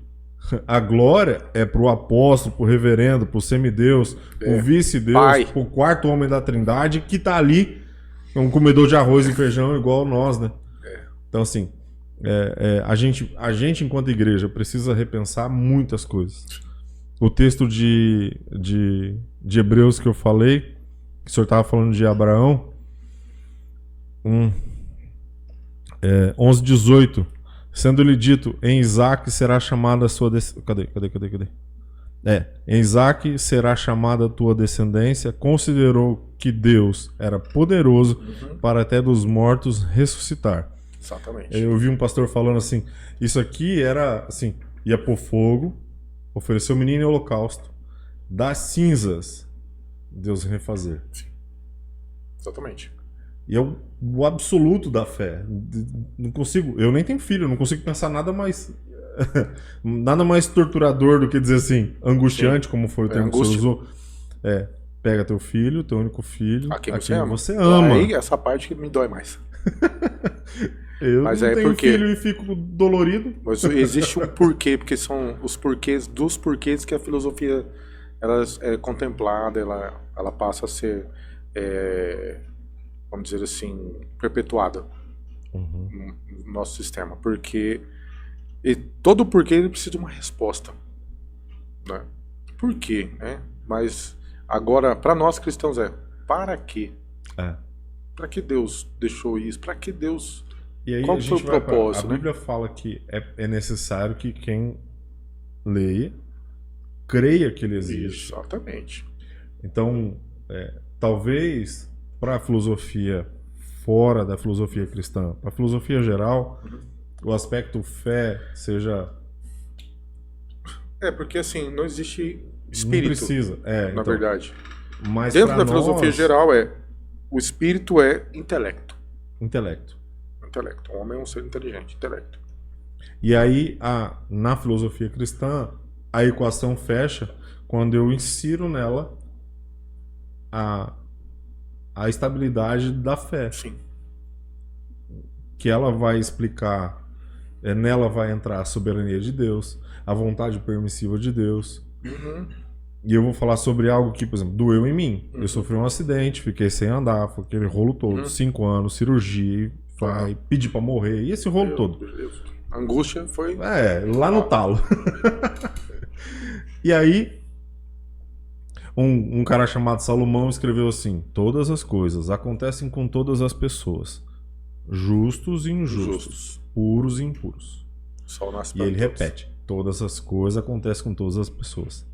a glória é para o apóstolo, para o reverendo, para o semideus, para o vice-deus, para o quarto homem da trindade que está ali, um comedor de arroz e feijão igual nós, né? Então, assim, a gente, enquanto igreja, precisa repensar muitas coisas. O texto de Hebreus que eu falei, que o senhor estava falando de Abraão, 11:18, sendo-lhe dito, em Isaac será chamada a sua descendência. Cadê? Em Isaac será chamada a tua descendência, considerou que Deus era poderoso para até dos mortos ressuscitar. Exatamente. Eu vi um pastor falando assim, isso aqui era assim, ia pôr fogo, oferecer o menino em holocausto, das cinzas, Deus refazer. Sim. Exatamente. E é o absoluto da fé. Não consigo, eu nem tenho filho, não consigo pensar nada mais torturador do que dizer assim, angustiante, como foi o termo que você usou. Pega teu filho, teu único filho, a quem você ama. Aí essa parte que me dói mais. Eu mas não tenho filho e fico dolorido. Mas existe um porquê, porque são os porquês dos porquês que a filosofia ela é contemplada, ela passa a ser, vamos dizer assim, perpetuada no nosso sistema. Porque todo porquê ele precisa de uma resposta. Né? Por quê? Né? Mas agora, para nós cristãos para quê? Para que Deus deixou isso? Para que Deus... E aí qual foi o propósito? A Bíblia fala que é necessário que quem leia creia que ele existe. Exatamente. Então, talvez para a filosofia fora da filosofia cristã, para a filosofia geral, o aspecto fé seja... porque assim, não existe espírito. Não precisa. Na verdade. Mas dentro da filosofia geral o espírito é intelecto. Intelecto. O homem é um ser inteligente, intelecto. E aí, na filosofia cristã, a equação fecha quando eu insiro nela a estabilidade da fé. Sim. Que ela vai explicar, nela vai entrar a soberania de Deus, a vontade permissiva de Deus. E eu vou falar sobre algo que, por exemplo, doeu em mim. Eu sofri um acidente, fiquei sem andar, foi aquele rolo todo, 5 anos, cirurgia, pedi pra morrer, e esse rolo todo. Deus. A angústia foi... lá no talo. E aí, um cara chamado Salomão escreveu assim, todas as coisas acontecem com todas as pessoas, justos e injustos, puros e impuros. Sol nasce e ele todos. repete, todas as coisas acontecem com todas as pessoas.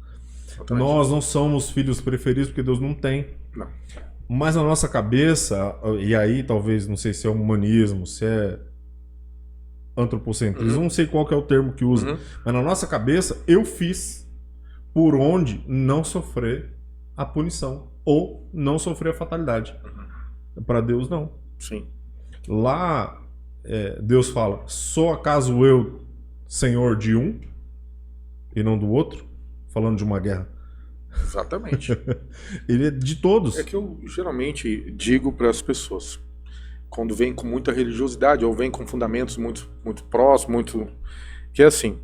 Exatamente. Nós não somos filhos preferidos porque Deus não tem. Não. Mas na nossa cabeça, e aí talvez, não sei se é humanismo, se é antropocentrismo, não sei qual que é o termo que usa, mas na nossa cabeça eu fiz por onde não sofrer a punição ou não sofrer a fatalidade. Para Deus não. Sim. Lá Deus fala, sou acaso eu senhor de um e não do outro? Falando de uma guerra. Exatamente. Ele é de todos. É que eu geralmente digo para as pessoas, quando vem com muita religiosidade ou vem com fundamentos muito, muito próximos, que é assim,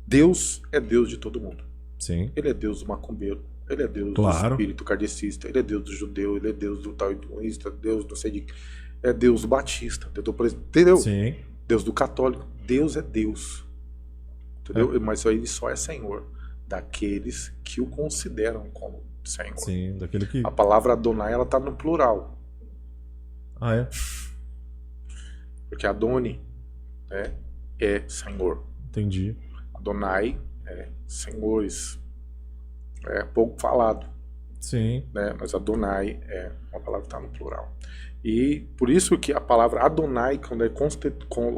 Deus é Deus de todo mundo. Sim. Ele é Deus do macumbeiro, Ele é Deus Claro. do espírito kardecista, ele é Deus do judeu, ele é Deus do taoísta, Deus do sei de... É Deus do batista, entendeu? Sim. Deus do católico. Deus é Deus. Entendeu? Mas ele só é Senhor daqueles que o consideram como Senhor. Sim, daquele que... A palavra Adonai, ela tá no plural. Ah, é? Porque Adoni, né, é Senhor. Entendi. Adonai é senhores. É pouco falado, Sim. né? Mas Adonai é uma palavra que está no plural. E por isso que a palavra Adonai, quando é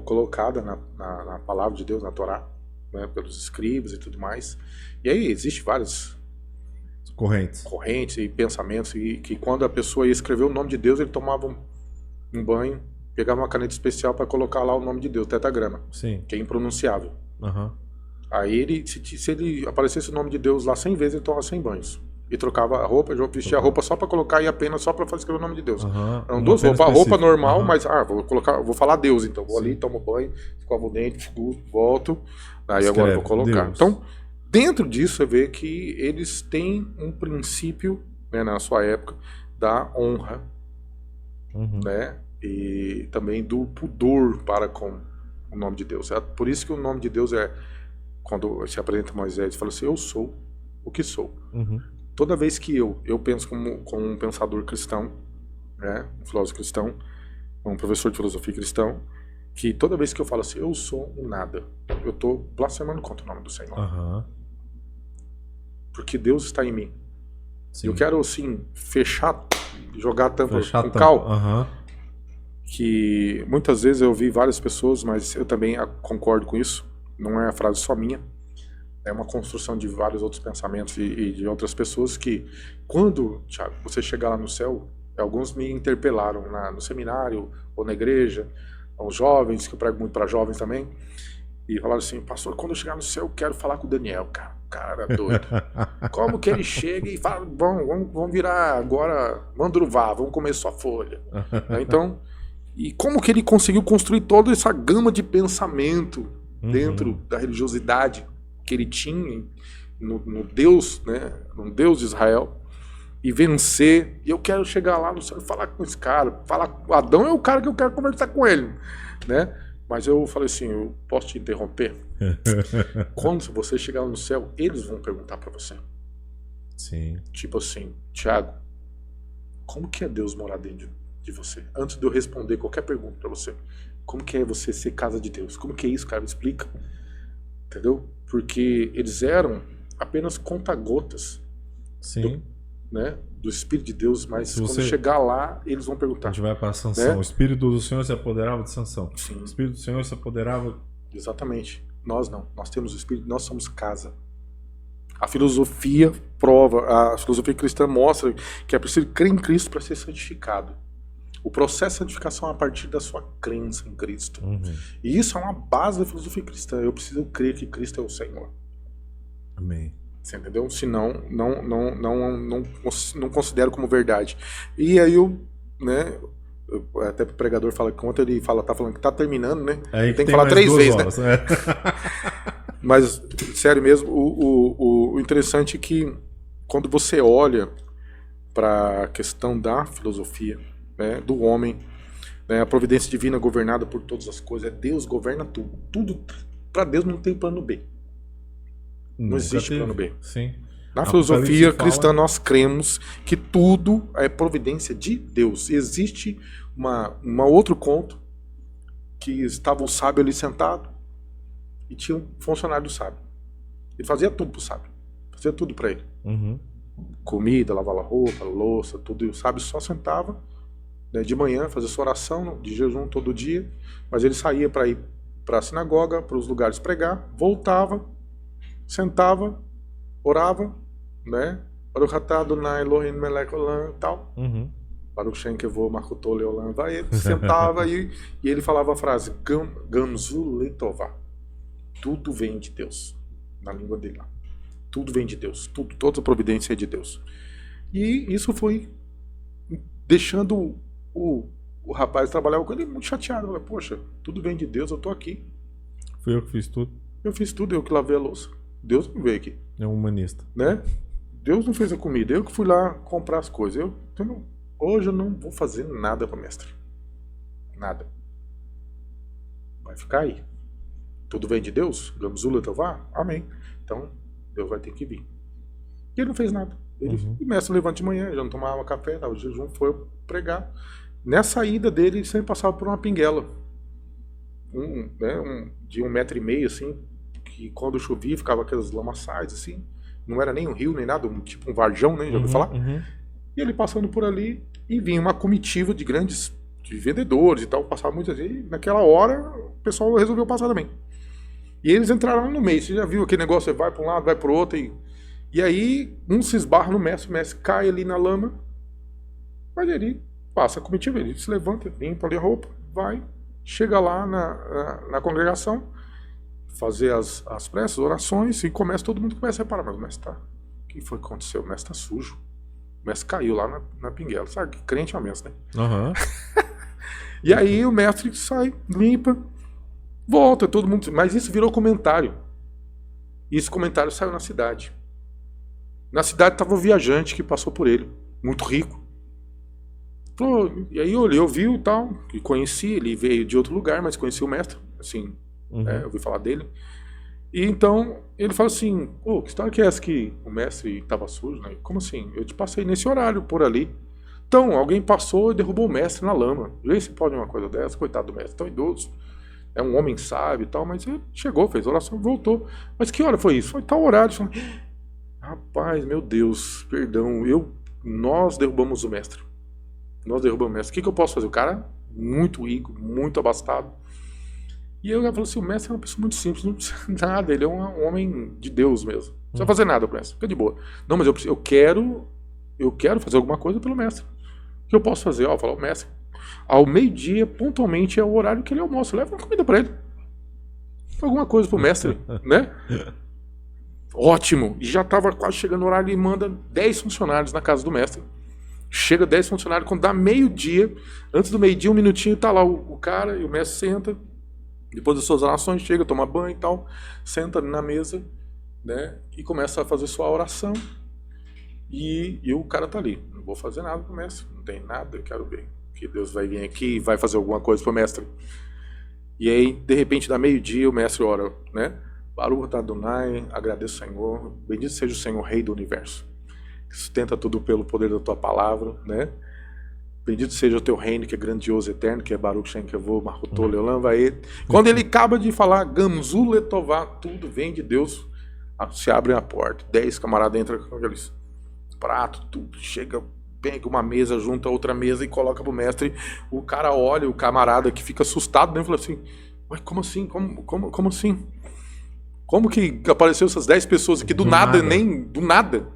colocada na palavra de Deus, na Torá, né, pelos escribas e tudo mais, e aí existe várias correntes e pensamentos, e que quando a pessoa ia escrever o nome de Deus, ele tomava um banho, pegava uma caneta especial para colocar lá o nome de Deus, tetagrama, Sim. que é impronunciável. Aham. Aí se ele aparecesse o nome de Deus lá 100 vezes, ele tomava 100 banhos. E trocava a roupa, vestia a roupa só pra colocar e apenas só pra escrever o nome de Deus. Eram duas roupas. A roupa normal, mas vou falar Deus, então. Vou ali, tomo banho, escovo o dente, volto. Aí agora vou colocar. Deus. Então, dentro disso, você vê que eles têm um princípio, né, na sua época, da honra, né? E também do pudor para com o nome de Deus. É por isso que o nome de Deus é, quando se apresenta Moisés, fala assim: eu sou o que sou. Toda vez que eu penso como um pensador cristão, né, um filósofo cristão, um professor de filosofia cristão, que toda vez que eu falo assim, eu sou um nada, eu estou blasfemando contra o nome do Senhor. Porque Deus está em mim. Sim. Eu quero, assim, fechar, jogar a tampa com cal, que muitas vezes eu ouvi várias pessoas, mas eu também concordo com isso, não é a frase só minha. É uma construção de vários outros pensamentos e de outras pessoas que, quando, Thiago, você chegar lá no céu, alguns me interpelaram no seminário ou na igreja, aos jovens, que eu prego muito para jovens também, e falaram assim: pastor, quando eu chegar no céu, eu quero falar com o Daniel, cara. O cara é doido. Como que ele chega e fala: vamos virar agora mandruvá, vamos comer só folha. Então, e como que ele conseguiu construir toda essa gama de pensamento dentro da religiosidade que ele tinha no Deus, né, no Deus de Israel, e vencer. E eu quero chegar lá no céu e falar com esse cara. Adão é o cara que eu quero conversar com ele, né? Mas eu falei assim: eu posso te interromper? Quando você chegar lá no céu, eles vão perguntar para você. Sim. Tipo assim: Thiago, como que é Deus morar dentro de você? Antes de eu responder qualquer pergunta para você, como que é você ser casa de Deus? Como que é isso, cara? Me explica. Entendeu? Porque eles eram apenas conta-gotas do Espírito de Deus, mas quando chegar lá, eles vão perguntar. A gente vai para Sansão. Né? O Espírito do Senhor se apoderava de Sansão. Sim. O Espírito do Senhor se apoderava... Exatamente. Nós não. Nós temos o Espírito, nós somos casa. A filosofia prova, a filosofia cristã mostra que é preciso crer em Cristo para ser santificado. O processo de santificação é a partir da sua crença em Cristo. E isso é uma base da filosofia cristã. Eu preciso crer que Cristo é o Senhor. Amém. Você entendeu? Senão, não considero como verdade. E aí até o pregador fala que quando ele tá falando que tá terminando, né? Aí tem que falar 3 vezes, horas, né? Mas, sério mesmo, o interessante é que quando você olha para a questão da filosofia, né, do homem, né, a providência divina governada por todas as coisas, Deus governa tudo. Tudo para Deus não tem plano B. Não existe plano B. Sim. Na filosofia cristã nós cremos que tudo é providência de Deus. Existe uma outro conto que estava o sábio ali sentado e tinha um funcionário do sábio. Ele fazia tudo pro sábio. Fazia tudo para ele. Comida, lavava roupa, louça, tudo. E o sábio só sentava, né, de manhã, fazia sua oração de jejum todo dia, mas ele saía para ir para a sinagoga, para os lugares pregar, voltava, sentava, orava, né? Baruch atah Adonai Elohim melech olam, tal. Baruch Shem Kevod Malchuto Leolam. Vai, ele sentava e ele falava a frase: Gamzu letová. Tudo vem de Deus. Na língua dele lá. Tudo vem de Deus. Toda a providência é de Deus. E isso foi deixando o rapaz trabalhar com ele muito chateado. Falei: poxa, tudo vem de Deus, eu tô aqui. Fui eu que fiz tudo. Eu fiz tudo, eu que lavei a louça. Deus não veio aqui. É um humanista. Né? Deus não fez a comida, eu que fui lá comprar as coisas. Hoje eu não vou fazer nada para o mestre. Nada. Vai ficar aí. Tudo vem de Deus? Gamzula Tová? Amém. Então, Deus vai ter que vir. E ele não fez nada. O mestre levanta de manhã, já não tomava café, o jejum, foi pregar. Nessa ida dele, ele sempre passava por uma pinguela. De 1,5 metro, assim, que quando chovia ficava aquelas lamaçais, assim. Não era nem um rio, nem nada, tipo um varjão, né? Já ouviu falar? E ele passando por ali, e vinha uma comitiva de vendedores e tal, passava muitas vezes. E naquela hora, o pessoal resolveu passar também. E eles entraram no meio. Você já viu aquele negócio, você vai para um lado, vai para o outro. E aí, um se esbarra no mestre, o mestre cai ali na lama. Mas ele passa a comitiva, ele se levanta, limpa ali a roupa, vai, chega lá na congregação, fazer as preces, orações, e todo mundo começa a reparar, mas o mestre tá... O que foi que aconteceu? O mestre tá sujo. O mestre caiu lá na pinguela. Sabe que crente é o mestre, né? E aí o mestre sai, limpa, volta, todo mundo... Mas isso virou comentário. E esse comentário saiu na cidade. Na cidade estava um viajante que passou por ele, muito rico. E aí eu vi e tal, e conheci, ele veio de outro lugar, mas conheci o mestre, assim, eu ouvi falar dele. E então ele fala assim: que história que é essa que o mestre estava sujo, né? Como assim? Eu te passei nesse horário por ali. Então, alguém passou e derrubou o mestre na lama. Vê se pode uma coisa dessa, coitado do mestre, tão idoso. É um homem sábio e tal, mas ele chegou, fez oração, voltou. Mas que hora foi isso? Foi tal horário. Rapaz, meu Deus, perdão, nós derrubamos o mestre. Nós derrubamos o mestre. O que eu posso fazer? O cara, muito rico, muito abastado. E eu falo assim: o mestre é uma pessoa muito simples, não precisa de nada, ele é um homem de Deus mesmo. Não precisa fazer nada pro mestre, fica de boa. Não, mas eu quero fazer alguma coisa pelo mestre. O que eu posso fazer? Falar o mestre, ao meio-dia, pontualmente, é o horário que ele almoça. Leva uma comida pra ele. Alguma coisa pro mestre, né? Ótimo. E já estava quase chegando o horário, ele manda 10 funcionários na casa do mestre. Chega 10 funcionários, quando dá meio-dia, antes do meio-dia, 1 minutinho, tá lá o cara, e o mestre senta, depois das suas orações, chega, toma banho e tal, senta na mesa, né, e começa a fazer sua oração, e o cara tá ali: não vou fazer nada pro mestre, não tem nada, eu quero ver que Deus vai vir aqui e vai fazer alguma coisa pro mestre. E aí, de repente, dá meio-dia, o mestre ora, né? Baruch Adonai, agradeço ao Senhor, bendito seja o Senhor, Rei do Universo, que sustenta tudo pelo poder da tua palavra, né? Bendito seja o teu reino, que é grandioso e eterno, que é Baruch Shem Kevod, Marutô, Leolam Vaed. Quando ele acaba de falar Gamzul Letová, tudo vem de Deus, se abre a porta, 10 camaradas entram com aqueles pratos, tudo, chega, pega uma mesa, junta outra mesa e coloca pro mestre. O cara olha, o camarada que fica assustado, né, fala assim: mas como assim? Como assim? Como que apareceu essas 10 pessoas aqui do nada, nem do nada,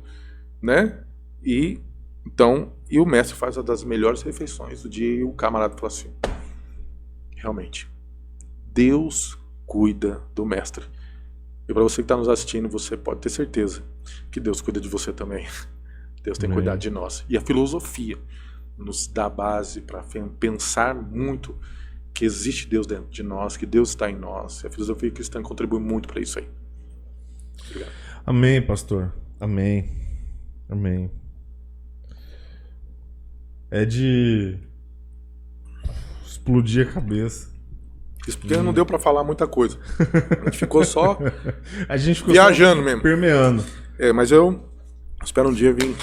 né? E o mestre faz uma das melhores refeições do dia, e o camarada fala assim: realmente, Deus cuida do mestre. E para você que está nos assistindo, você pode ter certeza que Deus cuida de você também. Deus tem cuidado de nós. E a filosofia nos dá base para pensar muito que existe Deus dentro de nós, que Deus está em nós. E a filosofia cristã contribui muito para isso aí. Obrigado. Amém, pastor. Amém. Amém. É de explodir a cabeça. Isso porque não deu para falar muita coisa. A gente ficou só viajando só mesmo. Permeando. Mas eu espero um dia vir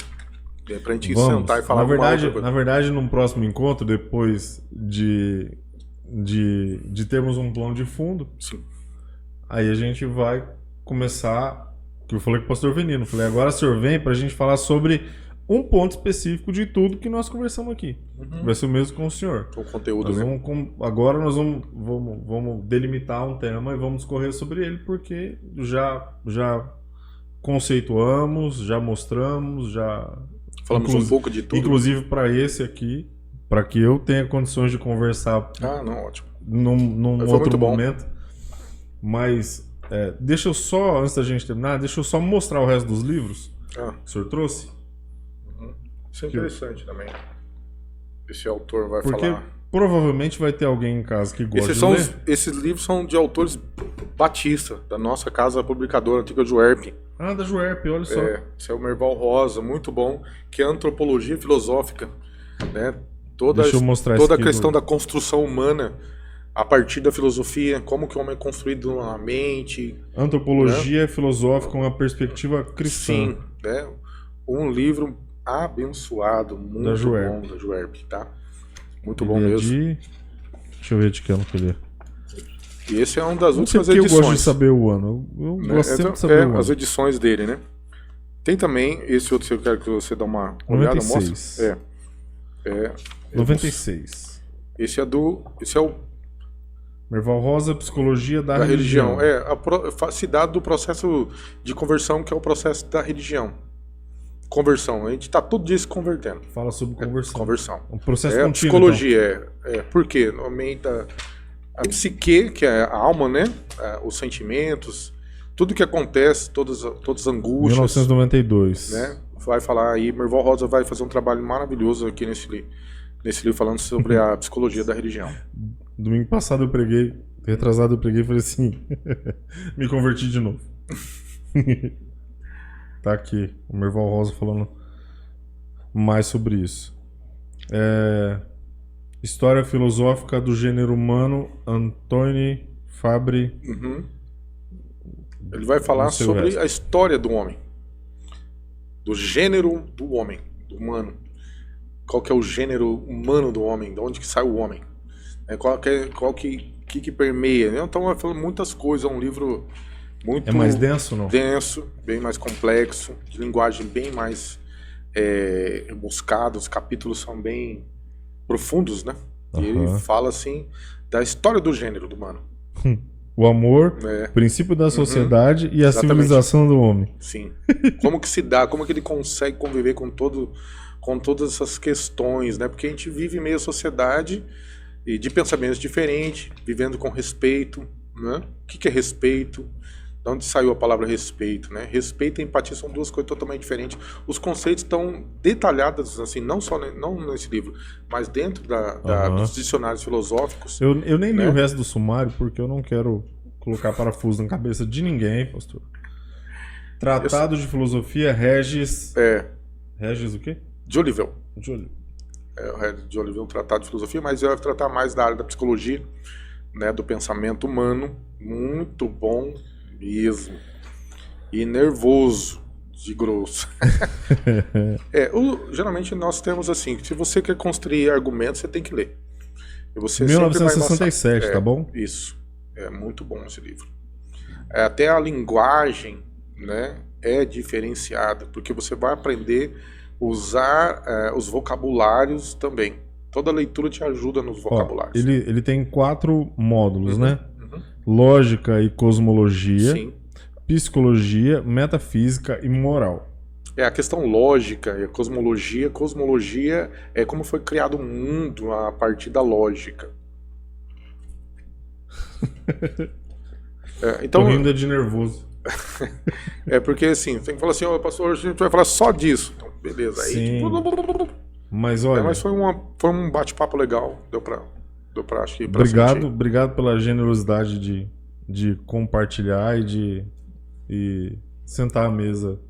pra gente sentar e falar alguma outra coisa. Na verdade, num próximo encontro, depois de termos um plano de fundo, sim, aí a gente vai começar, que eu falei com o pastor Venino, falei: agora o senhor vem pra gente falar sobre um ponto específico de tudo que nós conversamos aqui. Vai ser o mesmo com o senhor. O conteúdo agora nós vamos delimitar um tema e vamos correr sobre ele, porque já conceituamos, já mostramos, já falamos um pouco de tudo. Inclusive para esse aqui, para que eu tenha condições de conversar. Ótimo. Num outro momento. Mas deixa eu só, antes da gente terminar, deixa eu só mostrar o resto dos livros que o senhor trouxe. Isso é interessante também. Esse autor vai Porque falar. Provavelmente vai ter alguém em casa que gosta de ler. Esses livros são de autores Batista, da nossa casa publicadora, Antiga Juerp. Ah, da Juerp, olha só. Esse é o Merval Rosa, muito bom, que é antropologia filosófica, né? Toda Deixa eu mostrar a isso aqui questão da construção humana a partir da filosofia, como que o homem é construído na mente. Antropologia né? Filosófica, uma perspectiva cristã. Sim, né? Um livro abençoado, muito Da Juerp. bom, da Juerp, tá? Muito Ele bom é mesmo. Deixa eu ver de que ano que ele é. E esse é um das Não sei últimas porque edições. eu gosto de saber o ano. Eu gosto sempre de saber o ano. As edições dele, né? Tem também esse outro que eu quero que você dê uma olhada, 96. mostra. 96. Esse é o Merval Rosa, Psicologia da da Religião. religião. Se dá do processo de conversão, que é o processo da religião. Conversão. A gente está todo dia se convertendo. Fala sobre conversão. Conversão. Um processo A contínuo. psicologia por quê? Aumenta a psique, que é a alma, né? Os sentimentos, tudo que acontece, todas as angústias. 1992. Né? Vai falar aí, Merval Rosa vai fazer um trabalho maravilhoso aqui nesse livro falando sobre a psicologia da religião. Domingo passado eu preguei, retrasado eu preguei e falei assim, me converti de novo. Tá aqui, o Merval Rosa falando mais sobre isso. História filosófica do gênero humano, Antoni Fabri. Uhum. Ele vai falar sobre a história do homem, do gênero do homem, do humano. Qual que é o gênero humano do homem? De onde que sai o homem? Qual que permeia? Então vai falando muitas coisas. É um livro muito... É mais denso, não? Denso, bem mais complexo, de linguagem bem mais rebuscada. Os capítulos são bem profundos, né? E ele fala, assim, da história do gênero do humano. O amor, princípio da sociedade e a civilização do homem. Sim. Como que se dá, como que ele consegue conviver com todas essas questões, né? Porque a gente vive em meio à sociedade e de pensamentos diferentes, vivendo com respeito, né? O que é respeito? De onde saiu a palavra respeito, né? Respeito e empatia são duas coisas totalmente diferentes. Os conceitos estão detalhados, assim, não nesse livro, mas dentro dos dicionários filosóficos. Eu nem li o resto do sumário porque eu não quero colocar parafuso na cabeça de ninguém, pastor. Tratado de Filosofia, Regis... Regis o quê? De Olivel. De Olivel. O Regis de Olivel, um tratado de filosofia, mas ele vai tratar mais da área da psicologia, né, do pensamento humano. Muito bom mesmo. E nervoso de grosso. Geralmente nós temos assim, se você quer construir argumentos, você tem que ler. E você 1967, tá bom? Isso. É muito bom esse livro. Até a linguagem, né, é diferenciada, porque você vai aprender a usar os vocabulários também. Toda leitura te ajuda nos vocabulários. Ele tem 4 módulos, né? Lógica e cosmologia, Sim. Psicologia, metafísica e moral. A questão lógica e a cosmologia. Cosmologia é como foi criado o mundo a partir da lógica. Então, tô rindo de nervoso. Porque assim, tem que falar assim, pastor, a gente vai falar só disso. Então, beleza. Aí, mas olha... mas foi um bate-papo legal, deu pra acho que obrigado pela generosidade de compartilhar e sentar à mesa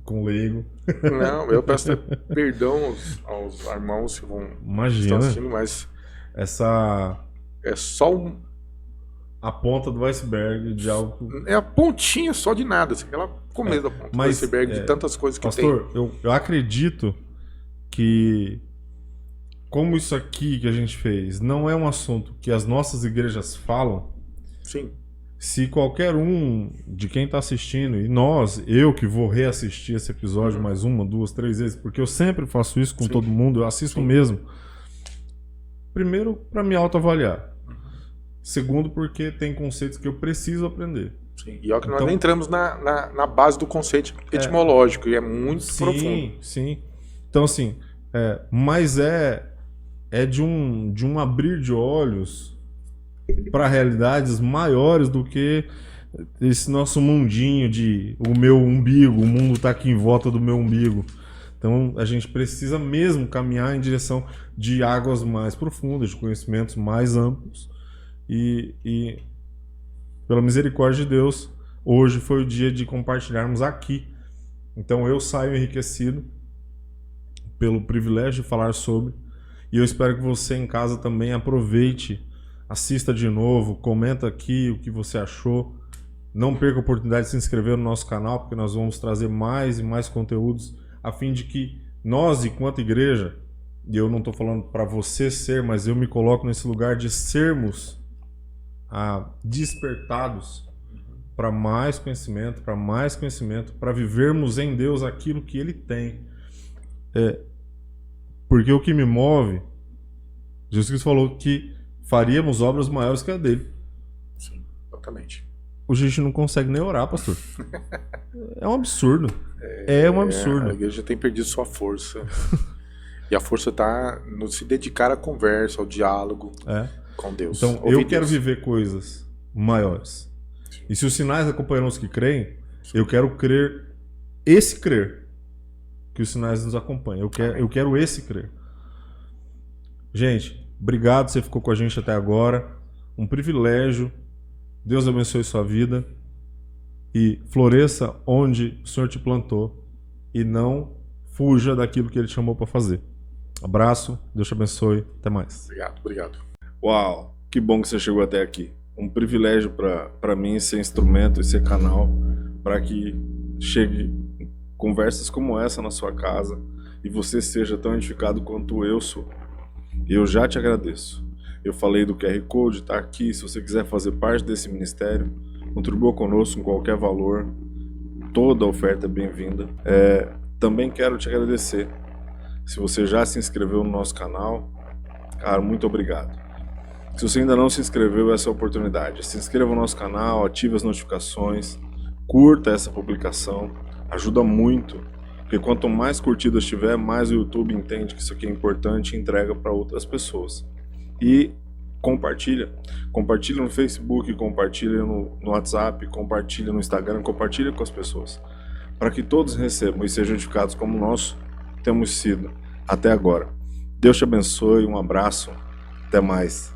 com o leigo. Não, eu peço perdão aos irmãos que estão assistindo, mas essa é só a ponta do iceberg de algo. É a pontinha só de nada, assim, aquela começo da ponta do iceberg de tantas coisas que pastor, tem. Eu acredito que, como isso aqui que a gente fez não é um assunto que as nossas igrejas falam, sim. Se qualquer um de quem está assistindo, e eu que vou reassistir esse episódio mais 1, 2, 3 vezes, porque eu sempre faço isso com todo mundo, eu assisto mesmo. Primeiro, para me autoavaliar. Segundo, porque tem conceitos que eu preciso aprender. Sim. E olha que nós nem entramos na base do conceito etimológico, e é muito profundo. Sim. Então, assim, mas é de um abrir de olhos para realidades maiores do que esse nosso mundinho de o meu umbigo, o mundo está aqui em volta do meu umbigo. Então a gente precisa mesmo caminhar em direção de águas mais profundas, de conhecimentos mais amplos e pela misericórdia de Deus, hoje foi o dia de compartilharmos aqui. Então eu saio enriquecido pelo privilégio de falar sobre, e eu espero que você em casa também aproveite, assista de novo, comenta aqui o que você achou. Não perca a oportunidade de se inscrever no nosso canal, porque nós vamos trazer mais e mais conteúdos a fim de que nós, enquanto igreja, e eu não estou falando para você ser, mas eu me coloco nesse lugar de sermos despertados para mais conhecimento, para vivermos em Deus aquilo que Ele tem. Porque o que me move, Jesus Cristo falou que faríamos obras maiores que a dele. Sim, exatamente. Hoje a gente não consegue nem orar, pastor. É um absurdo. É um absurdo. A igreja tem perdido sua força. E a força está no se dedicar à conversa, ao diálogo com Deus. Então, eu quero viver coisas maiores. Sim. E se os sinais acompanham os que creem, eu quero crer, que os sinais nos acompanham. Eu quero esse crer. Gente, obrigado, você ficou com a gente até agora. Um privilégio. Deus abençoe sua vida. E floresça onde o Senhor te plantou. E não fuja daquilo que Ele te chamou para fazer. Abraço, Deus te abençoe, até mais. Obrigado. Uau, que bom que você chegou até aqui. Um privilégio para mim ser instrumento e ser canal para que chegue conversas como essa na sua casa e você seja tão edificado quanto eu sou. Eu já te agradeço. Eu falei do QR Code, tá aqui. Se você quiser fazer parte desse ministério, contribua conosco com qualquer valor. Toda oferta é bem-vinda. Também quero te agradecer. Se você já se inscreveu no nosso canal, cara, muito obrigado. Se você ainda não se inscreveu, essa é a oportunidade. Se inscreva no nosso canal, ative as notificações, curta essa publicação, ajuda muito, porque quanto mais curtidas tiver, mais o YouTube entende que isso aqui é importante e entrega para outras pessoas. E compartilha no Facebook, compartilha no WhatsApp, compartilha no Instagram, compartilha com as pessoas, para que todos recebam e sejam edificados como nós temos sido até agora. Deus te abençoe, um abraço, até mais.